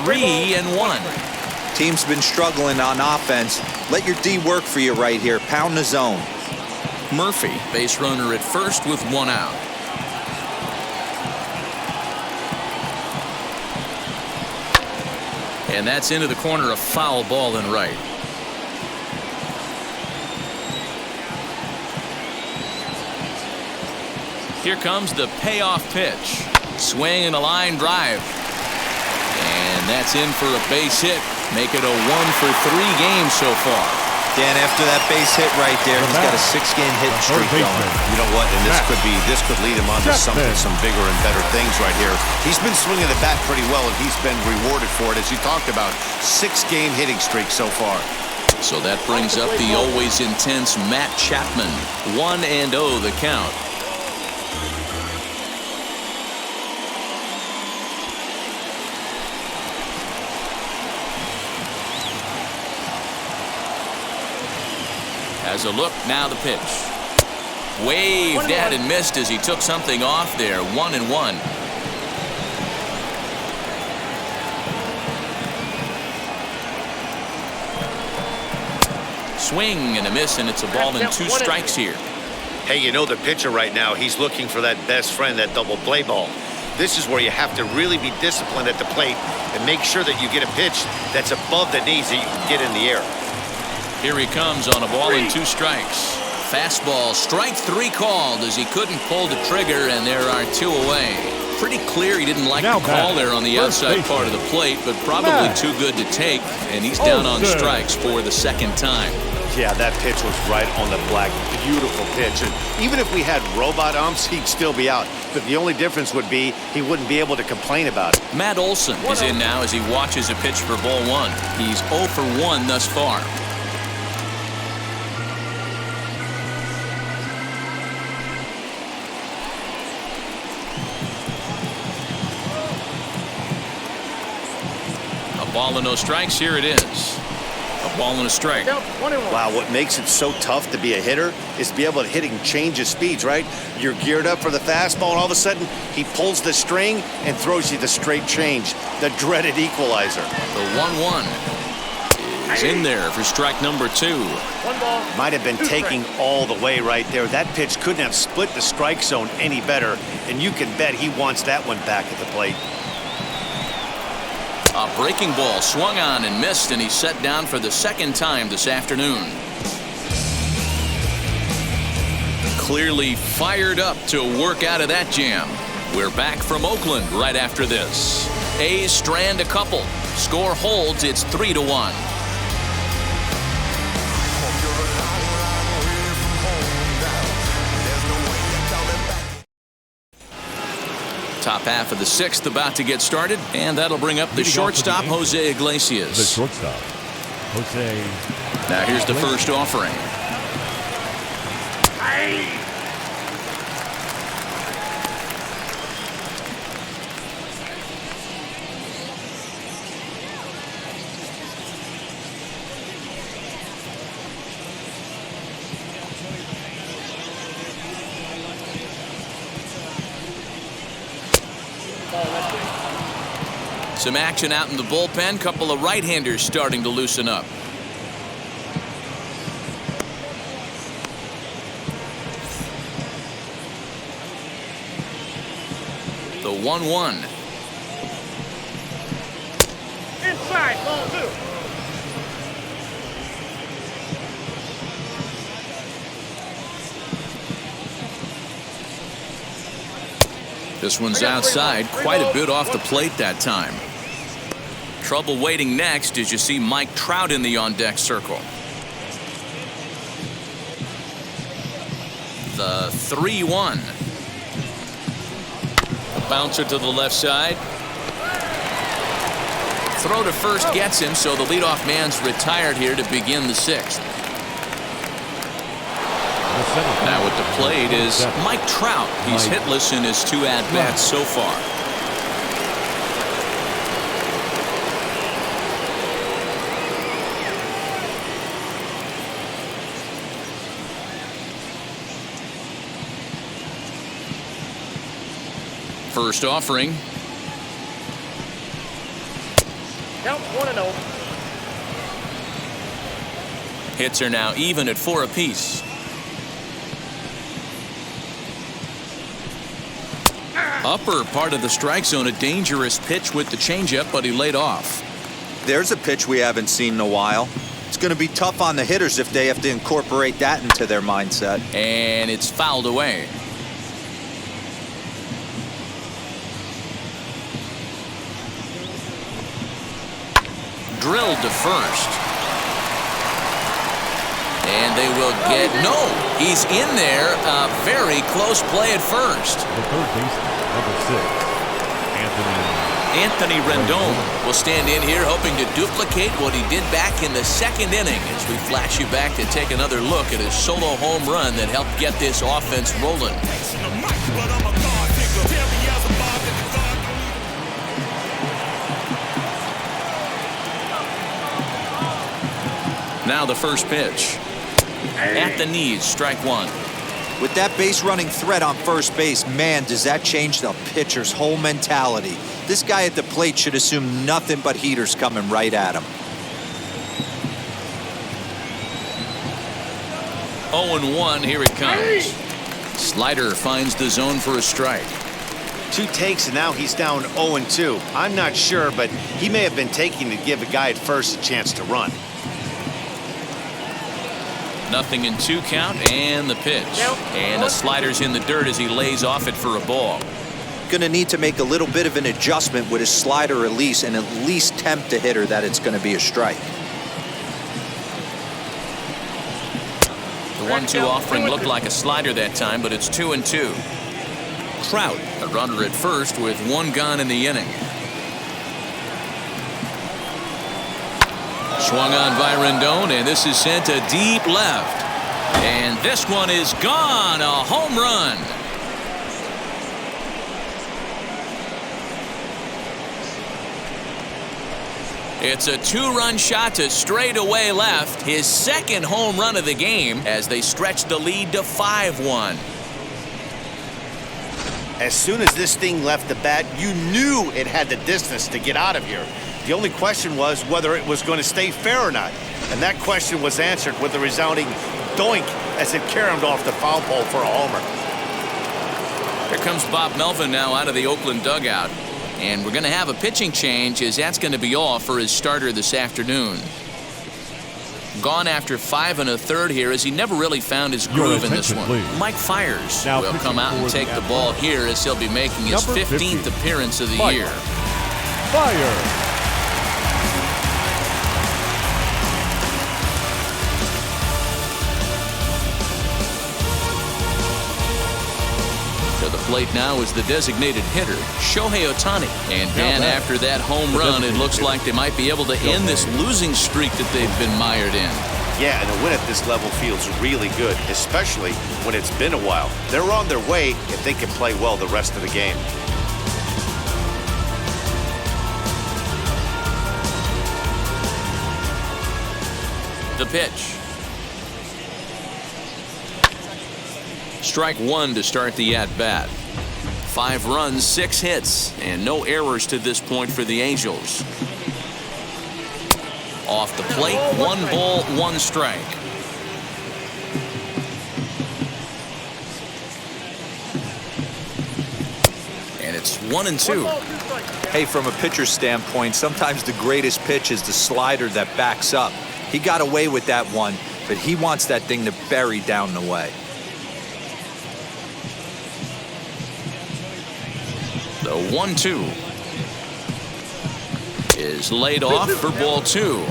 Three and 1. Team's been struggling on offense. Let your D work for you right here. Pound the zone. Murphy, base runner at first with 1 out. And that's into the corner, a foul ball and right. Here comes the payoff pitch. Swing and a line drive. And And that's in for a base hit. Make it a 1-for-3 game so far. Dan, after that base hit right there, he's got a 6-game hit streak going. You know what? And this could lead him on to some bigger and better things right here. He's been swinging the bat pretty well, and he's been rewarded for it, as you talked about. 6-game hitting streak so far. So that brings up the always intense Matt Chapman. 1-0 the count. Has a look, now the pitch. Waved at and missed as he took something off there. 1-1. Swing and a miss, and it's a ball and 2 strikes here. Hey, you know the pitcher right now, he's looking for that best friend, that double play ball. This is where you have to really be disciplined at the plate and make sure that you get a pitch that's above the knees that you can get in the air. Here he comes on a ball and 2 strikes. Fastball, strike 3 called as he couldn't pull the trigger, and there are 2 away. Pretty clear he didn't like the call there on the outside part of the plate, but probably too good to take, and he's down on strikes for the 2nd time. Yeah, that pitch was right on the black. Beautiful pitch. And even if we had robot umps, he'd still be out. But the only difference would be he wouldn't be able to complain about it. Matt Olson is in now as he watches a pitch for ball 1. He's 0 for 1 thus far. A ball and no strikes. Here it is. A ball and a strike. Wow, what makes it so tough to be a hitter is to be able to hit and change his speeds, right? You're geared up for the fastball, and all of a sudden, he pulls the string and throws you the straight change, the dreaded equalizer. The 1-1 is in there for strike number 2. Might have been taking all the way right there. That pitch couldn't have split the strike zone any better, and you can bet he wants that one back at the plate. A breaking ball swung on and missed, and he's set down for the 2nd time this afternoon. Clearly fired up to work out of that jam. We're back from Oakland right after this. A's strand a couple. Score holds. It's 3-1. Top half of the 6th about to get started, and that'll bring up the shortstop, Jose Iglesias. The shortstop, Jose. Now here's the first offering. Some action out in the bullpen. Couple of right-handers starting to loosen up. The 1-1. Inside, ball 2. This one's outside, quite a bit off the plate that time. Trouble waiting next as you see Mike Trout in the on-deck circle. The 3-1. A bouncer to the left side. Throw to first gets him, so the leadoff man's retired here to begin the 6th. Now at the plate is Mike Trout. He's hitless in his 2 at-bats so far. First offering. Count 1-0. Hits are now even at 4 apiece. Upper part of the strike zone, a dangerous pitch with the changeup, but he laid off. There's a pitch we haven't seen in a while. It's going to be tough on the hitters if they have to incorporate that into their mindset. And it's fouled away. drilled to first. And they will get, no, he's in there. A very close play at first. The third baseman, number 6, Anthony Rendon will stand in here hoping to duplicate what he did back in the second inning as we flash you back to take another look at his solo home run that helped get this offense rolling. Now the first pitch. At the knees, strike one. With that base running threat on first base, man, does that change the pitcher's whole mentality. This guy at the plate should assume nothing but heaters coming right at him. 0-1, here it comes. Slider finds the zone for a strike. 2 takes, and now he's down 0-2. I'm not sure, but he may have been taking to give a guy at first a chance to run. 0-2 count, and the pitch. And the slider's in the dirt as he lays off it for a ball. Going to need to make a little bit of an adjustment with his slider release and at least tempt the hitter that it's going to be a strike. The 1-2 offering looked like a slider that time, but it's 2-2. Trout, a runner at first with 1 gone in the inning. Swung on by Rendon, and this is sent to deep left. And this one is gone, a home run. It's a 2-run shot to straightaway left, his second home run of the game as they stretch the lead to 5-1. As soon as this thing left the bat, you knew it had the distance to get out of here. The only question was whether it was going to stay fair or not. And that question was answered with a resounding doink as it caromed off the foul pole for a homer. Here comes Bob Melvin now out of the Oakland dugout. And we're going to have a pitching change as that's going to be all for his starter this afternoon. Gone after 5 1/3 here as he never really found his groove in this one. Please. Mike Fiers now will come out and take the ball here as he'll be making his 15th appearance of the year. Fire. To the plate now is the designated hitter, Shohei Ohtani. And Dan, after that home run, it looks like they might be able to end this losing streak that they've been mired in. Yeah, and a win at this level feels really good, especially when it's been a while. They're on their way if they can play well the rest of the game. The pitch. Strike one to start the at-bat. 5 runs, 6 hits, and no errors to this point for the Angels. Off the plate, 1 ball, 1 strike. And it's 1-2. Hey, from a pitcher's standpoint, sometimes the greatest pitch is the slider that backs up. He got away with that one, but he wants that thing to bury down the way. The 1-2 is laid off for ball 2.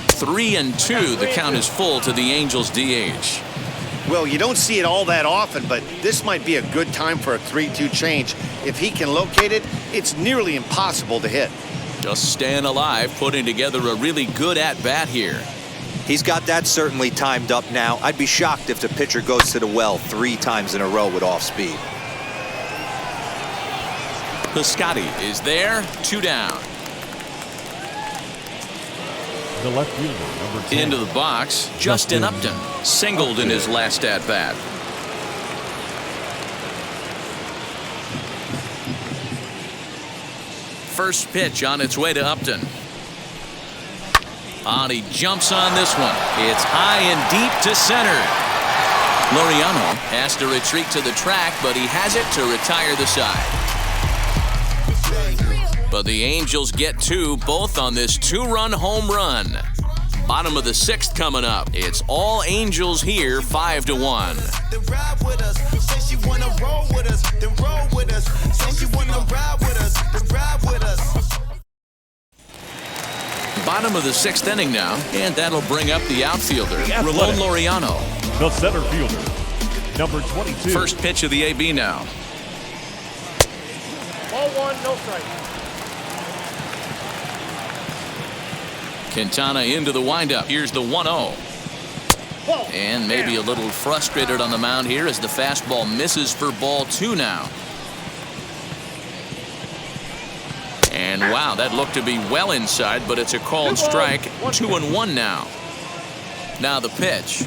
Three and 2. The count is full to the Angels DH. Well, you don't see it all that often, but this might be a good time for a 3-2 change. If he can locate it, it's nearly impossible to hit. Just staying alive, putting together a really good at-bat here. He's got that certainly timed up now. I'd be shocked if the pitcher goes to the well 3 times in a row with off speed. Piscotty is there, 2 down. The left fielder, number 10. Into the box, Justin Upton, singled in his last at-bat. First pitch on its way to Upton. And he jumps on this one. It's high and deep to center. Laureano has to retreat to the track, but he has it to retire the side. But the Angels get 2, both on this 2-run home run. Bottom of the 6th coming up. It's all Angels here, 5-1. bottom of the 6th inning now, and that'll bring up the outfielder, Ramon Laureano. The center fielder, number 22. First pitch of the AB now. Ball 1, no strike. Quintana into the windup. Here's the 1-0. And maybe a little frustrated on the mound here as the fastball misses for ball 2 now. And wow, that looked to be well inside, but it's a called strike. 2-1 now. Now the pitch.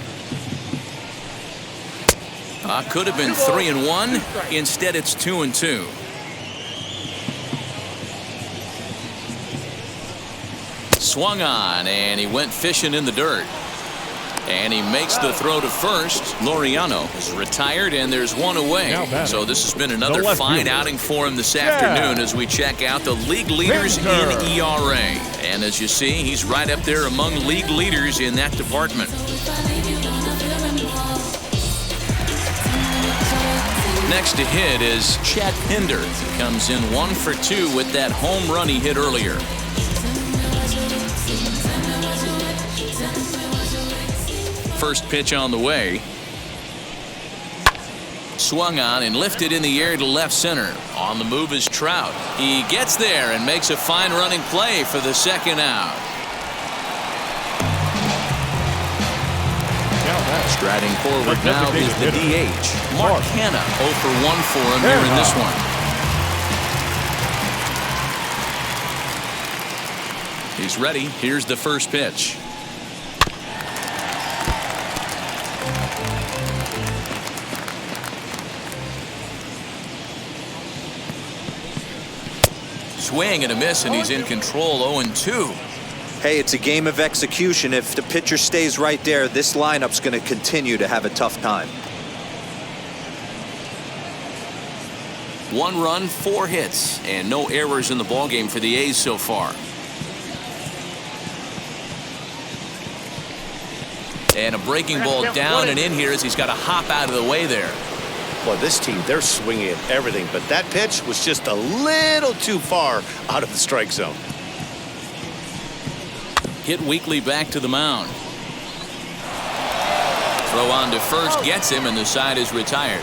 Could have been 3-1. Instead, it's 2-2. Swung on, and he went fishing in the dirt. And he makes the throw to first. Laureano is retired, and there's one away. So this has been another fine outing for him this afternoon as we check out the league leaders in ERA. And as you see, he's right up there among league leaders in that department. Next to hit is Chad Pinder. He comes in 1 for 2 with that home run he hit earlier. First pitch on the way. Swung on and lifted in the air to left center. On the move is Trout. He gets there and makes a fine running play for the second out. Striding forward now is the DH, Mark Hanna. 0 for 1 for him here in this one. He's ready. Here's the first pitch. Swing and a miss, and he's in control. 0-2. Hey, it's a game of execution. If the pitcher stays right there, this lineup's going to continue to have a tough time. 1 run, 4 hits, and no errors in the ballgame for the A's so far. And a breaking ball down and in here as he's got to hop out of the way there. Well, this team, they're swinging at everything, but that pitch was just a little too far out of the strike zone. Hit weakly back to the mound. Throw on to first gets him, and the side is retired.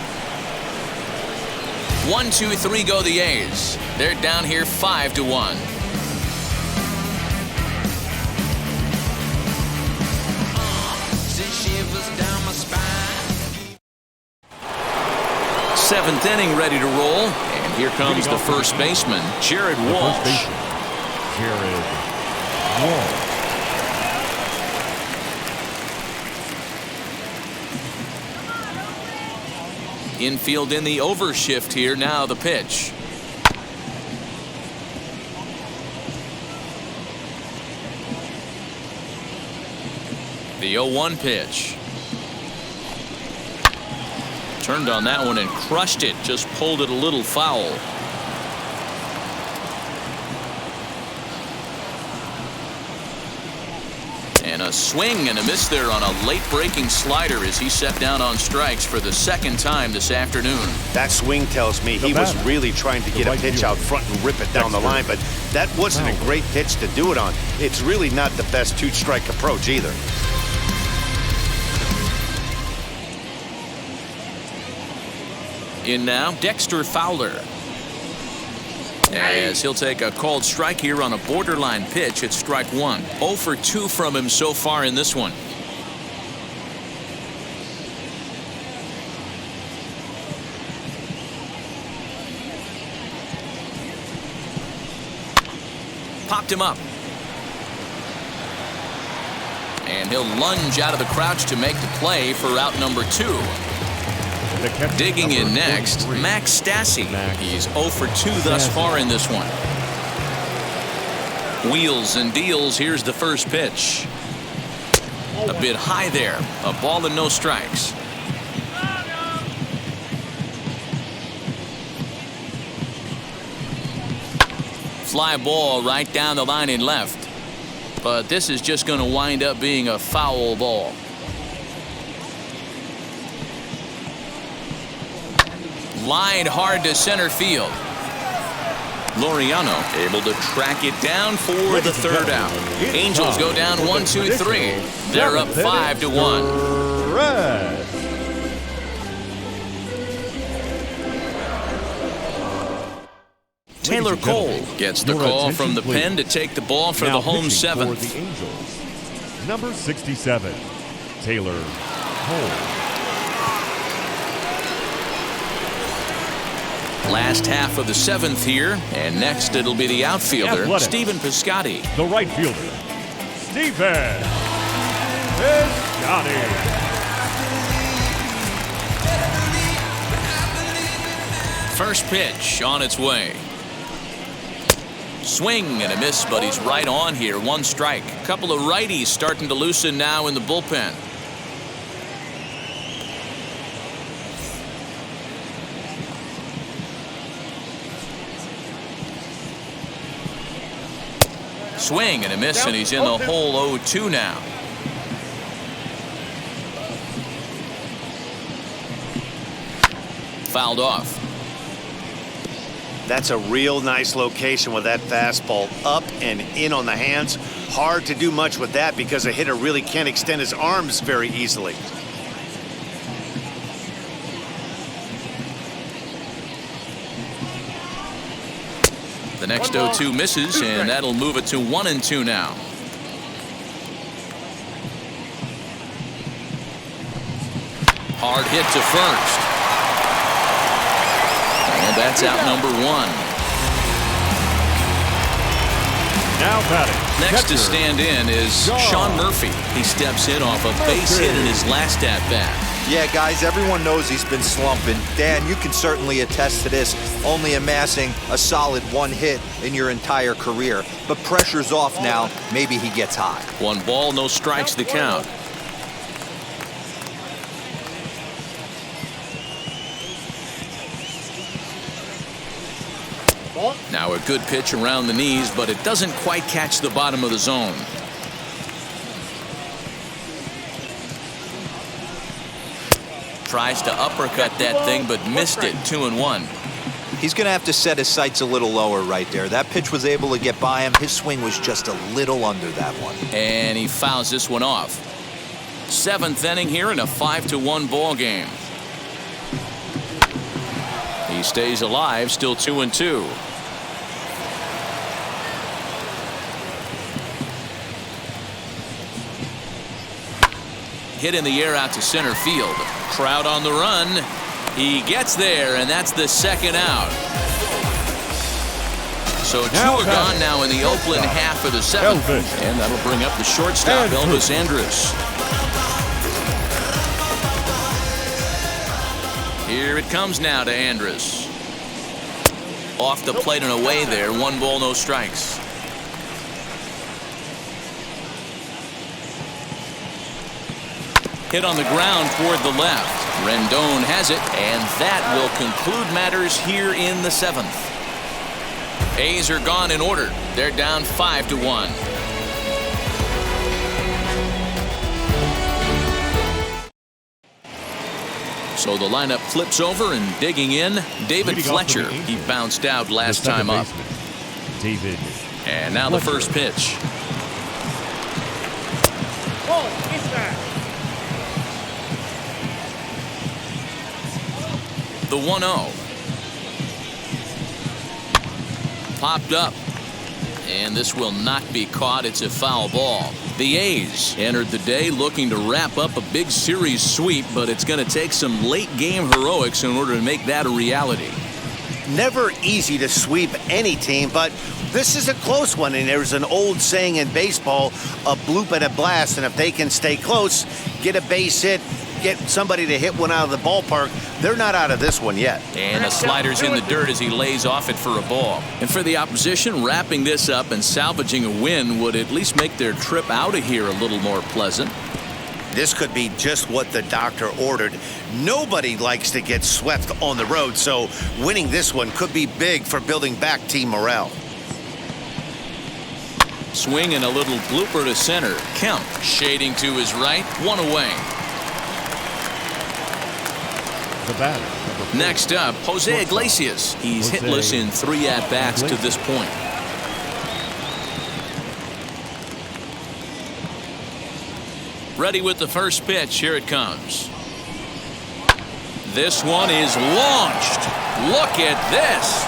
1, 2, 3 go the A's. They're down here 5-1. Seventh inning ready to roll, and here comes the first baseman, Jared Walsh. Jared Walsh. Infield in the overshift here. Now the pitch. The 0-1 pitch. Turned on that one and crushed it. Just pulled it a little foul. And a swing and a miss there on a late breaking slider as he set down on strikes for the second time this afternoon. That swing tells me he was really trying to get a pitch out front and rip it down the line, but that wasn't a great pitch to do it on. It's really not the best two-strike approach either. In now, Dexter Fowler. As he'll take a called strike here on a borderline pitch at strike 1. 0 for 2 from him so far in this one. Popped him up. And he'll lunge out of the crouch to make the play for out number 2. Digging in next, Max Stassi. He's 0 for 2 thus far in this one. Wheels and deals. Here's the first pitch. A bit high there. A ball and no strikes. Fly ball right down the line and left. But this is just going to wind up being a foul ball. Lined hard to center field. Laureano able to track it down for the third out. Angels go down 1-2-3. They're up 5-1. Red. Taylor Cole gets the call from the pen to take the ball for the home seventh. For the Angels, number 67, Taylor Cole. Last half of the seventh here, and next it'll be the outfielder, Athletic. Stephen Piscotty. The right fielder, Stephen Piscotty. First pitch on its way. Swing and a miss, but he's right on here. One strike. A couple of righties starting to loosen now in the bullpen. Swing and a miss, and he's in the hole 0-2 now. Fouled off. That's a real nice location with that fastball up and in on the hands. Hard to do much with that because a hitter really can't extend his arms very easily. The next 0-2 misses, and that'll move it to 1-2 now. Hard hit to first. And that's out number one. Now batting. Next catcher, to stand in is Sean Murphy. He steps in off a base hit in his last at-bat. Yeah, guys, everyone knows he's been slumping. Dan, you can certainly attest to this, only amassing a solid one hit in your entire career. But pressure's off now. Maybe he gets high. 1 ball, no strikes, the count. Now a good pitch around the knees, but it doesn't quite catch the bottom of the zone. Tries to uppercut that thing, but missed it. 2-1. He's going to have to set his sights a little lower right there. That pitch was able to get by him. His swing was just a little under that one. And he fouls this one off. 7th inning here in a 5-1 ball game. He stays alive, still 2-2. Hit in the air out to center field. Crowd on the run. He gets there, and that's the second out. So 2 are gone now in the Oakland half of the 7th. Elvis. And that'll bring up the shortstop, Elvis Andrus. Here it comes now to Andrus. Off the plate and away there. 1 ball, no strikes. Hit on the ground toward the left. Rendon has it, and that will conclude matters here in the 7th. A's are gone in order. They're down 5-1. So the lineup flips over, and digging in, David Fletcher. He bounced out last time up. David. And now the first pitch. Ball inside. The 1-0. Popped up. And this will not be caught. It's a foul ball. The A's entered the day looking to wrap up a big series sweep, but it's going to take some late game heroics in order to make that a reality. Never easy to sweep any team, but this is a close one, and there's an old saying in baseball, a bloop and a blast, and if they can stay close, get a base hit, get somebody to hit one out of the ballpark, they're not out of this one yet. And the slider's in the dirt as he lays off it for a ball. And for the opposition, wrapping this up and salvaging a win would at least make their trip out of here a little more pleasant. This could be just what the doctor ordered. Nobody likes to get swept on the road, so winning this one could be big for building back team morale. Swing and a little blooper to center. Kemp shading to his right. 1 away. The batter, number Next up, Jose Iglesias. He's hitless in 3 at-bats to this point. Ready with the first pitch. Here it comes. This one is launched. Look at this.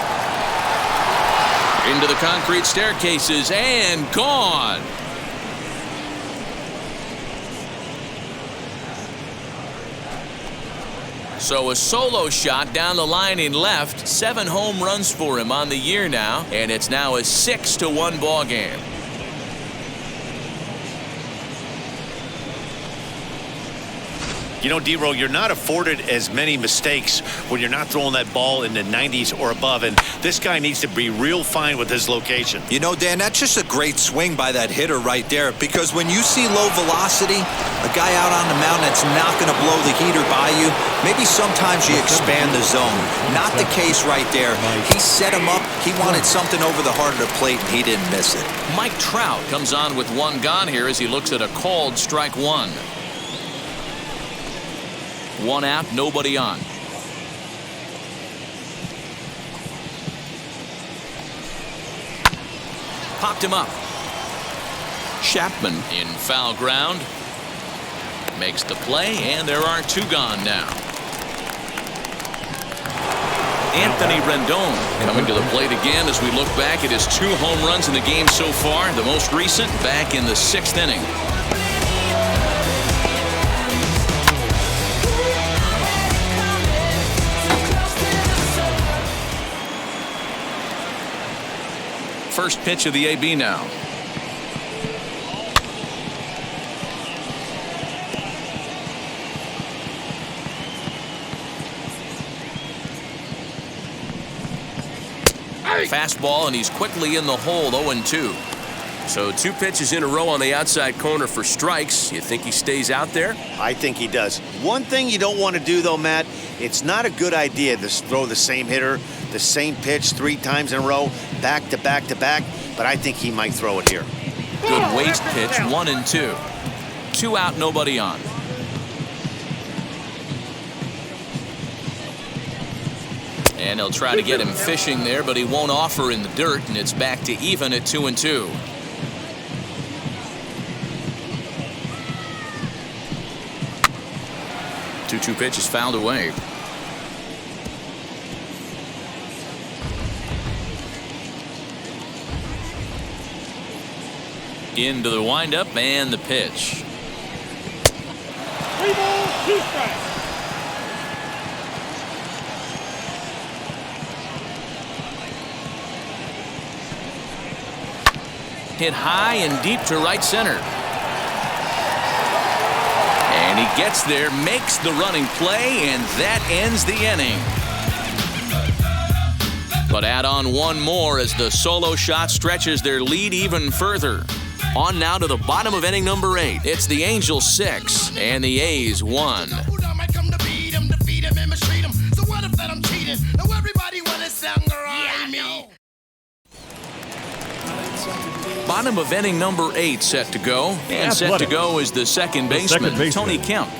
Into the concrete staircases and gone. So a solo shot down the line in left. 7 home runs for him on the year now, and it's now a 6-1 ball game. You know, D-Row, you're not afforded as many mistakes when you're not throwing that ball in the 90s or above, and this guy needs to be real fine with his location. You know, Dan, that's just a great swing by that hitter right there, because when you see low velocity, a guy out on the mound that's not going to blow the heater by you, maybe sometimes you expand the zone. Not the case right there. He set him up. He wanted something over the heart of the plate, and he didn't miss it. Mike Trout comes on with 1 gone here as he looks at a called strike 1. 1 out, nobody on. Popped him up. Chapman in foul ground. Makes the play, and there are 2 gone now. Anthony Rendon coming to the plate again as we look back at his 2 home runs in the game so far. The most recent back in the 6th inning. First pitch of the AB now. Fastball, and he's quickly in the hole. 0-2. So 2 pitches in a row on the outside corner for strikes. You think he stays out there? I think he does. One thing you don't want to do, though, Matt, it's not a good idea to throw the same hitter, the same pitch 3 times in a row, back to back to back, but I think he might throw it here. Good waste pitch, 1-2. 2 out, nobody on. And he'll try to get him fishing there, but he won't offer in the dirt, and it's back to even at 2-2. Two pitch is fouled away. Into the windup and the pitch. 3 balls, 2 strikes. Hit high and deep to right center. And he gets there, makes the running play, and that ends the inning. But add on 1 more as the solo shot stretches their lead even further. On now to the bottom of inning number 8. It's the Angels 6 and the A's 1. Bottom of inning number 8 set to go. And set to go is the second baseman, Tony Kemp.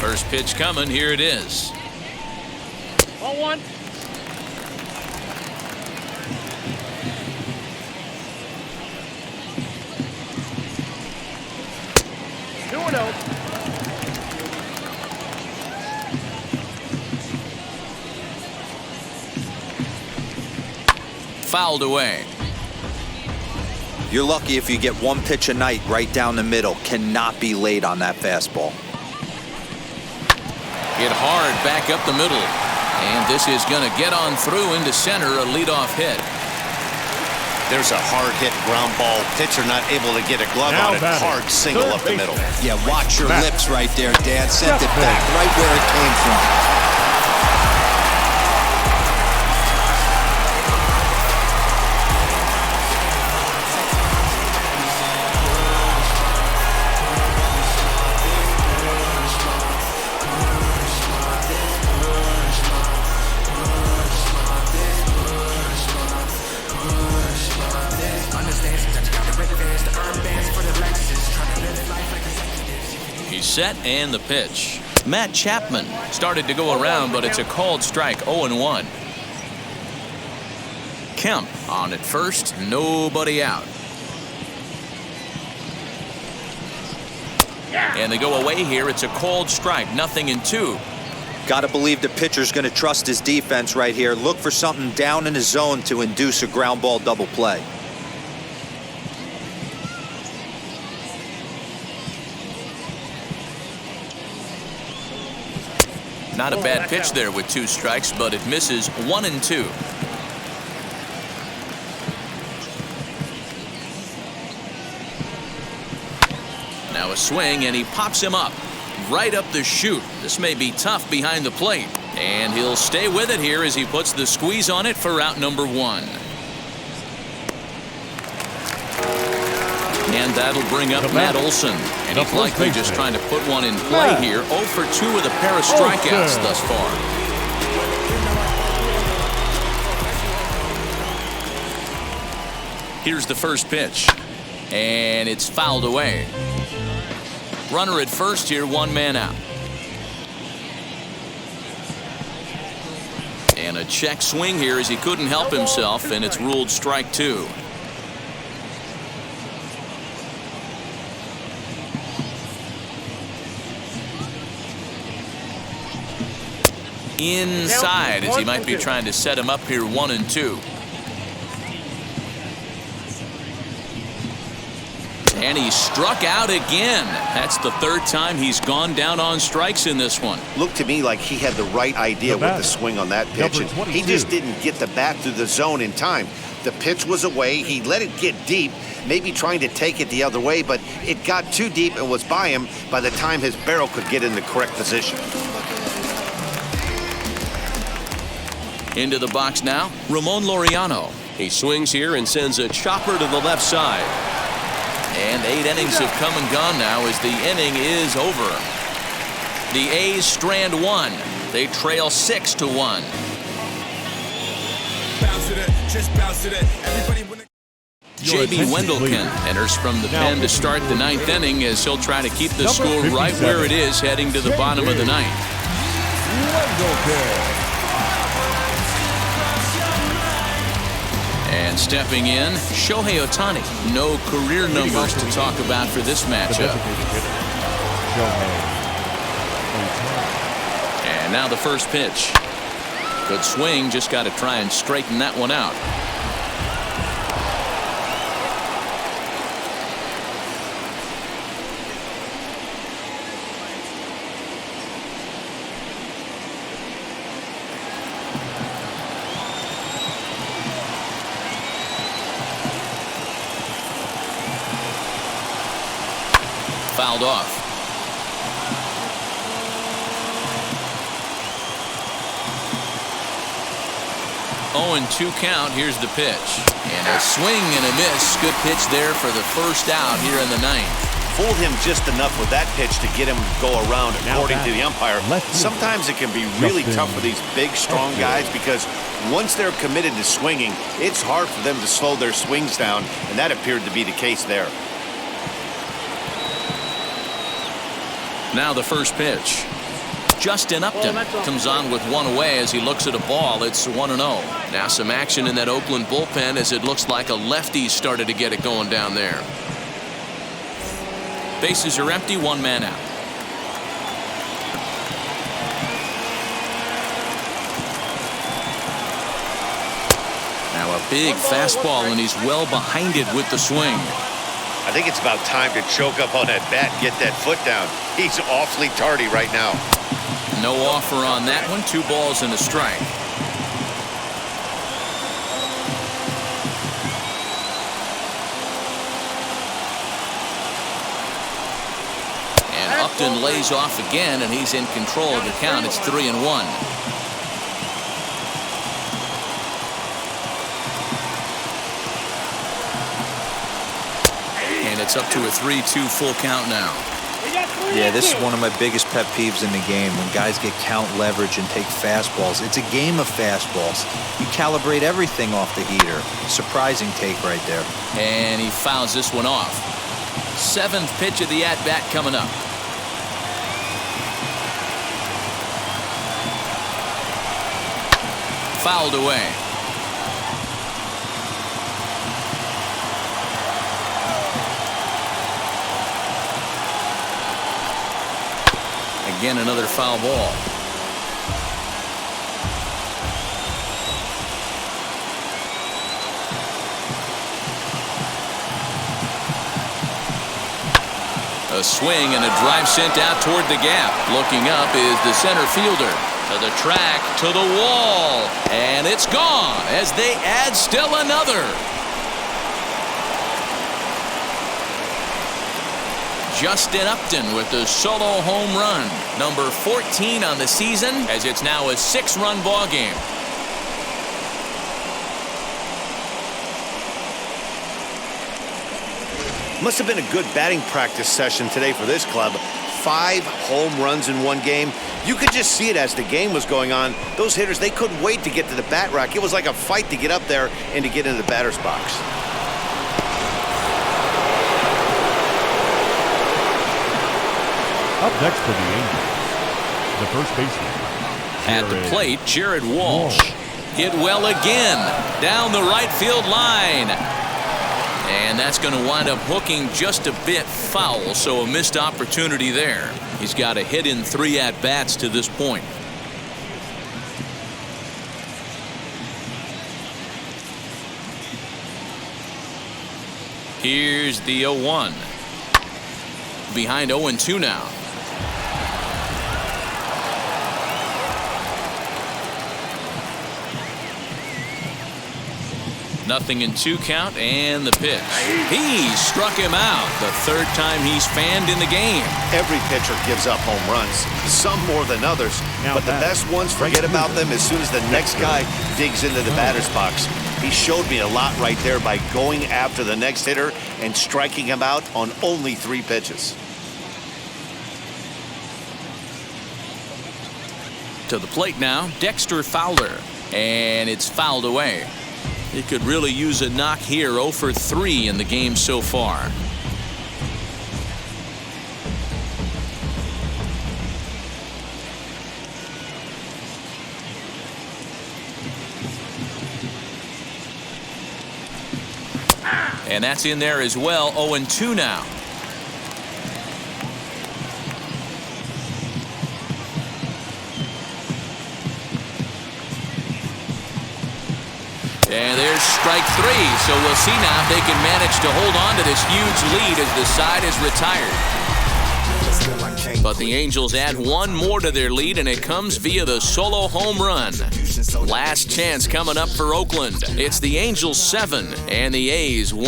First pitch coming. Here it is. 1-1. Fouled away. You're lucky if you get 1 pitch a night right down the middle. Cannot be late on that fastball. Hit hard back up the middle. And this is going to get on through into center, a leadoff hit. There's a hard hit ground ball. Pitcher not able to get a glove on it. Hard single up the middle. Yeah, watch your lips right there, Dan. Sent it back right where it came from. set and the pitch. Matt Chapman started to go around, but it's a called strike, 0-1. Kemp on at first, nobody out. And they go away here. It's a called strike, 0-2. Got to believe the pitcher's going to trust his defense right here. Look for something down in his zone to induce a ground ball double play. Not a bad pitch there with 2 strikes, but it misses, 1-2. Now a swing, and he pops him up right up the chute. This may be tough behind the plate, and he'll stay with it here as he puts the squeeze on it for out number 1. And that'll bring up Matt Olson, and he's likely just trying to put one in play here. 0 for 2 with a pair of strikeouts thus far. Here's the first pitch, and it's fouled away. Runner at first here, 1 man out. And a check swing here as he couldn't help himself, and it's ruled strike 2. Inside as he might be trying to set him up here, 1-2. And he struck out again. That's the 3rd time he's gone down on strikes in this one. Looked to me like he had the right idea with the swing on that pitch, and he just didn't get the bat through the zone in time. The pitch was away. He let it get deep, maybe trying to take it the other way, but it got too deep and was by him by the time his barrel could get in the correct position. Into the box now, Ramon Laureano. He swings here and sends a chopper to the left side. And 8 innings have come and gone now as the inning is over. The A's strand 1. They trail 6-1. J.B. Wendelken enters from the pen to start the 9th inning as he'll try to keep the score right where it is heading to the bottom of the 9th. And stepping in, Shohei Ohtani. No career numbers to talk about for this matchup. And now the first pitch. Good swing, just got to try and straighten that one out. Fouled off. Oh, and 2 count. Here's the pitch. And a swing and a miss. Good pitch there for the first out here in the 9th. Fooled him just enough with that pitch to get him to go around, according to the umpire. Sometimes it can be really tough for these big, strong guys because once they're committed to swinging, it's hard for them to slow their swings down, and that appeared to be the case there. Now the first pitch. Justin Upton comes on with 1 away as he looks at a ball. It's 1-0. Now some action in that Oakland bullpen as it looks like a lefty started to get it going down there. Bases are empty, 1 man out. Now a big fastball, and he's well behind it with the swing. I think it's about time to choke up on that bat and get that foot down. He's awfully tardy right now. No offer on that one. 2 balls and a strike. And Upton lays off again, and he's in control of the count. It's 3-1. And it's up to a 3-2 full count now. Yeah, this is one of my biggest pet peeves in the game, when guys get count leverage and take fastballs. It's a game of fastballs. You calibrate everything off the heater. Surprising take right there. And he fouls this one off. 7th pitch of the at-bat coming up. fouled away. Again, another foul ball. A swing and a drive sent out toward the gap. Looking up is the center fielder. To the track, to the wall, and it's gone as they add still another. Justin Upton with the solo home run. Number 14 on the season, as it's now a 6-run ball game. Must have been a good batting practice session today for this club. 5 home runs in one game. You could just see it as the game was going on. Those hitters, they couldn't wait to get to the bat rack. It was like a fight to get up there and to get into the batter's box. Up next for the Angels, the first baseman. At the plate, Jared Walsh. Hit well again. Down the right field line. And that's going to wind up hooking just a bit foul, so a missed opportunity there. He's got a hit in 3 at-bats to this point. Here's the 0-1. Behind 0-2 now. Nothing in 2 count, and the pitch. He struck him out. The 3rd time he's fanned in the game. Every pitcher gives up home runs, some more than others. But the best ones, forget about them as soon as the next guy digs into the batter's box. He showed me a lot right there by going after the next hitter and striking him out on only 3 pitches. To the plate now, Dexter Fowler. And it's fouled away. He could really use a knock here. 0 for 3 in the game so far. And that's in there as well. 0-2 now. And there's strike 3, so we'll see now if they can manage to hold on to this huge lead as the side is retired. But the Angels add 1 more to their lead, and it comes via the solo home run. Last chance coming up for Oakland. It's the Angels 7 and the A's 1.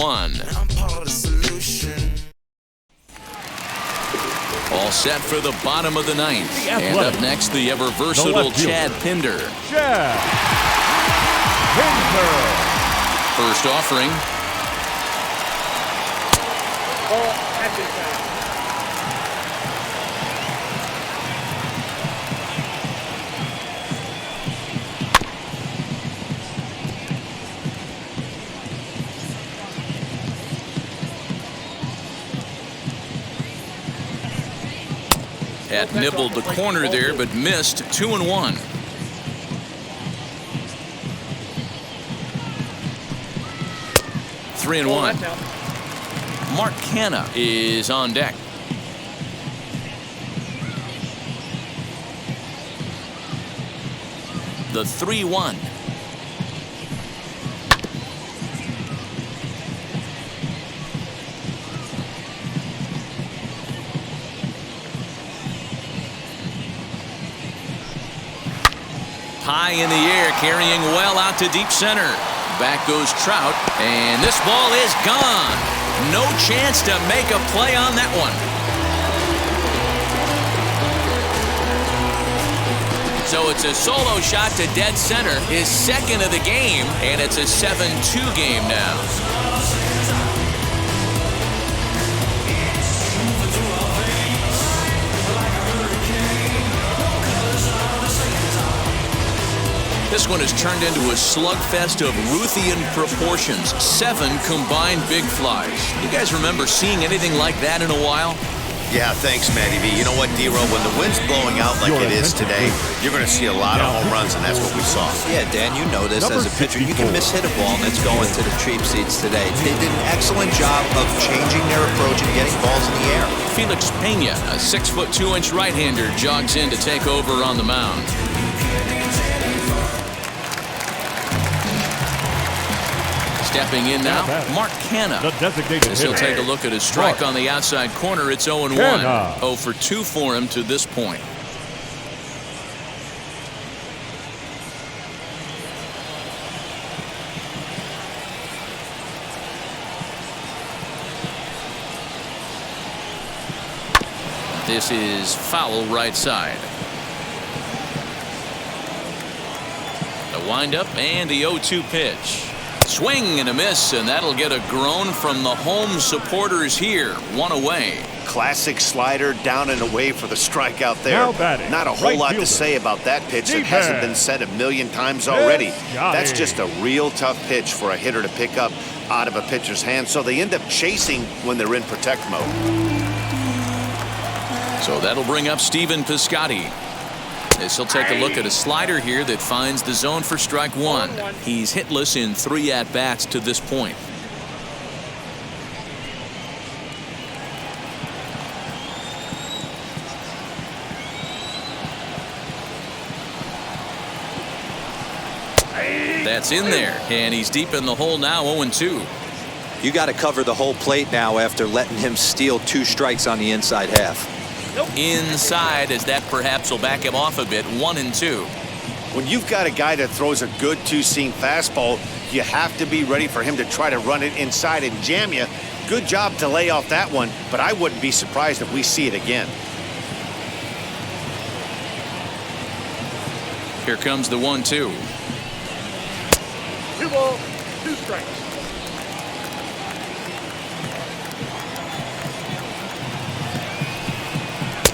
All set for the bottom of the 9th. And up next, the ever versatile Chad Pinder. First offering. Had nibbled the corner there, but missed. 2-1. Three and 1. Mark Canha is on deck. The 3-1. High in the air, carrying well out to deep center. Back goes Trout, and this ball is gone. No chance to make a play on that one. So it's a solo shot to dead center, his 2nd of the game, and it's a 7-2 game now. This one has turned into a slugfest of Ruthian proportions. 7 combined big flies. You guys remember seeing anything like that in a while? Yeah, thanks, Matty V. You know what, D-Row? When the wind's blowing out like it is today, you're going to see a lot of home runs, and that's what we saw. Yeah, Dan, you know this as a pitcher. You can miss hit a ball, and it's going to the cheap seats today. They did an excellent job of changing their approach and getting balls in the air. Felix Pena, a 6'2" right-hander, jogs in to take over on the mound. Stepping in now, Mark Canha. The designated As he'll take a look at his strike on the outside corner. It's 0-1. 0 for 2 for him to this point. This is foul right side. The windup and the 0-2 pitch. Swing and a miss, and that'll get a groan from the home supporters here. 1 away. Classic slider down and away for the strikeout there. Now batting, not a whole right lot fielder. to say about that pitch that Deep hasn't end. been said a million times already. That's Johnny. just a real tough pitch for a hitter to pick up out of a pitcher's hand, so they end up chasing when they're in protect mode. So that'll bring up Stephen Piscotty. As he'll take a look at a slider here that finds the zone for strike 1. He's hitless in 3 at-bats to this point. That's in there, and he's deep in the hole now, 0-2. You got to cover the whole plate now after letting him steal 2 strikes on the inside half. Inside, as that perhaps will back him off a bit. 1-2. When you've got a guy that throws a good 2-seam fastball, you have to be ready for him to try to run it inside and jam you. Good job to lay off that one, but I wouldn't be surprised if we see it again. Here comes the 1-2. 2 balls, 2 strikes.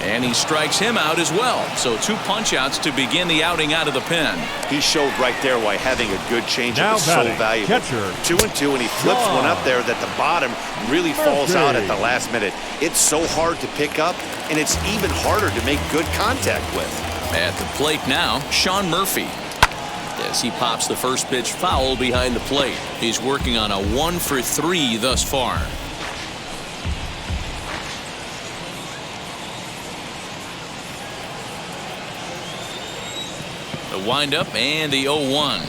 And he strikes him out as well. So 2 punch-outs to begin the outing out of the pen. He showed right there why having a good changeup is so batting, valuable. catcher, 2-2, and he flips one up there that the bottom really falls out at the last minute. It's so hard to pick up, and it's even harder to make good contact with. At the plate now, Sean Murphy. As he pops the first pitch foul behind the plate. He's working on a 1 for 3 thus far. The windup and the 0-1.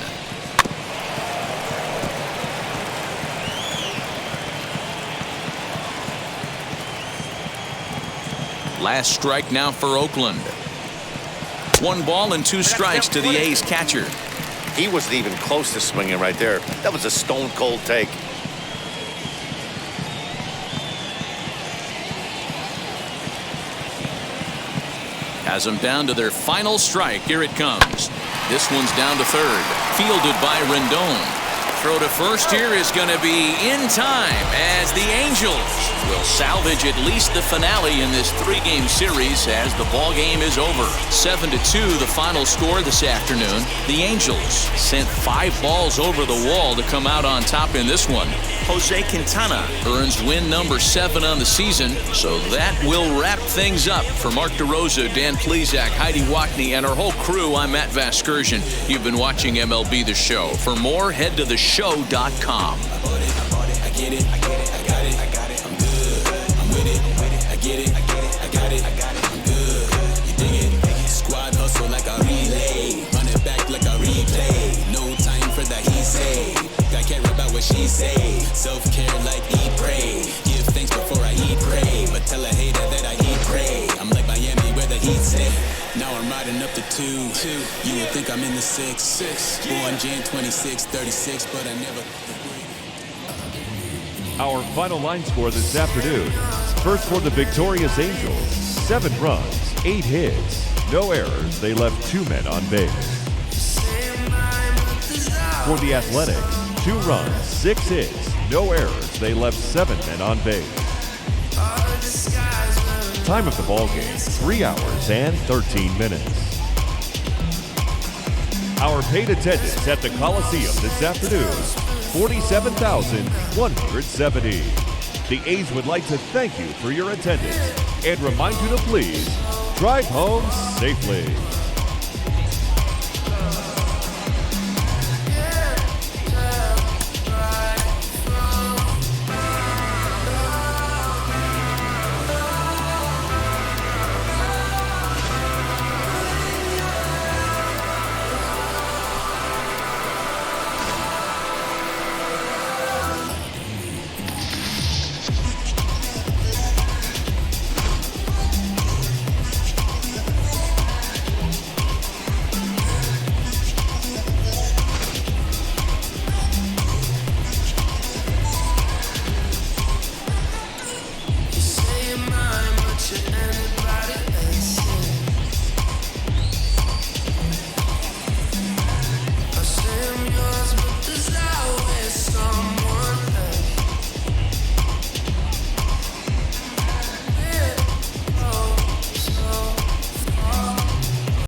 Last strike now for Oakland. 1 ball and 2 strikes to the A's catcher. He wasn't even close to swinging right there. That was a stone-cold take. Has them down to their final strike. Here it comes. This one's down to third. Fielded by Rendon. Throw to first here is going to be in time as the Angels will salvage at least the finale in this 3-game series as the ball game is over. 7-2 the final score this afternoon. The Angels sent 5 balls over the wall to come out on top in this one. Jose Quintana earns win number 7 on the season. So that will wrap things up. For Mark DeRosa, Dan Plesac, Heidi Wackney, and our whole crew, I'm Matt Vasgersian. You've been watching MLB The Show. For more, head to theshow.com. I get it, I got it, I'm good, I'm with it, I get it, I got it, I'm good, you dig it, squad hustle like a relay, run it back like a replay, no time for that he say, I care about what she say, self-care like eat, pray, give thanks before I eat, pray, but tell a hater that I eat, pray, I'm like Miami where the heat say. Now I'm riding up to 2. You would think I'm in the 6. Born Jan 26, 36, but I never. Our final line score this afternoon. First for the victorious Angels, 7 runs, 8 hits, no errors. They left 2 men on base. For the Athletics, 2 runs, 6 hits, no errors. They left 7 men on base. Time of the ball game, 3 hours and 13 minutes. Our paid attendance at the Coliseum this afternoon, 47,170. the A's would like to thank you for your attendance and remind you to please drive home safely.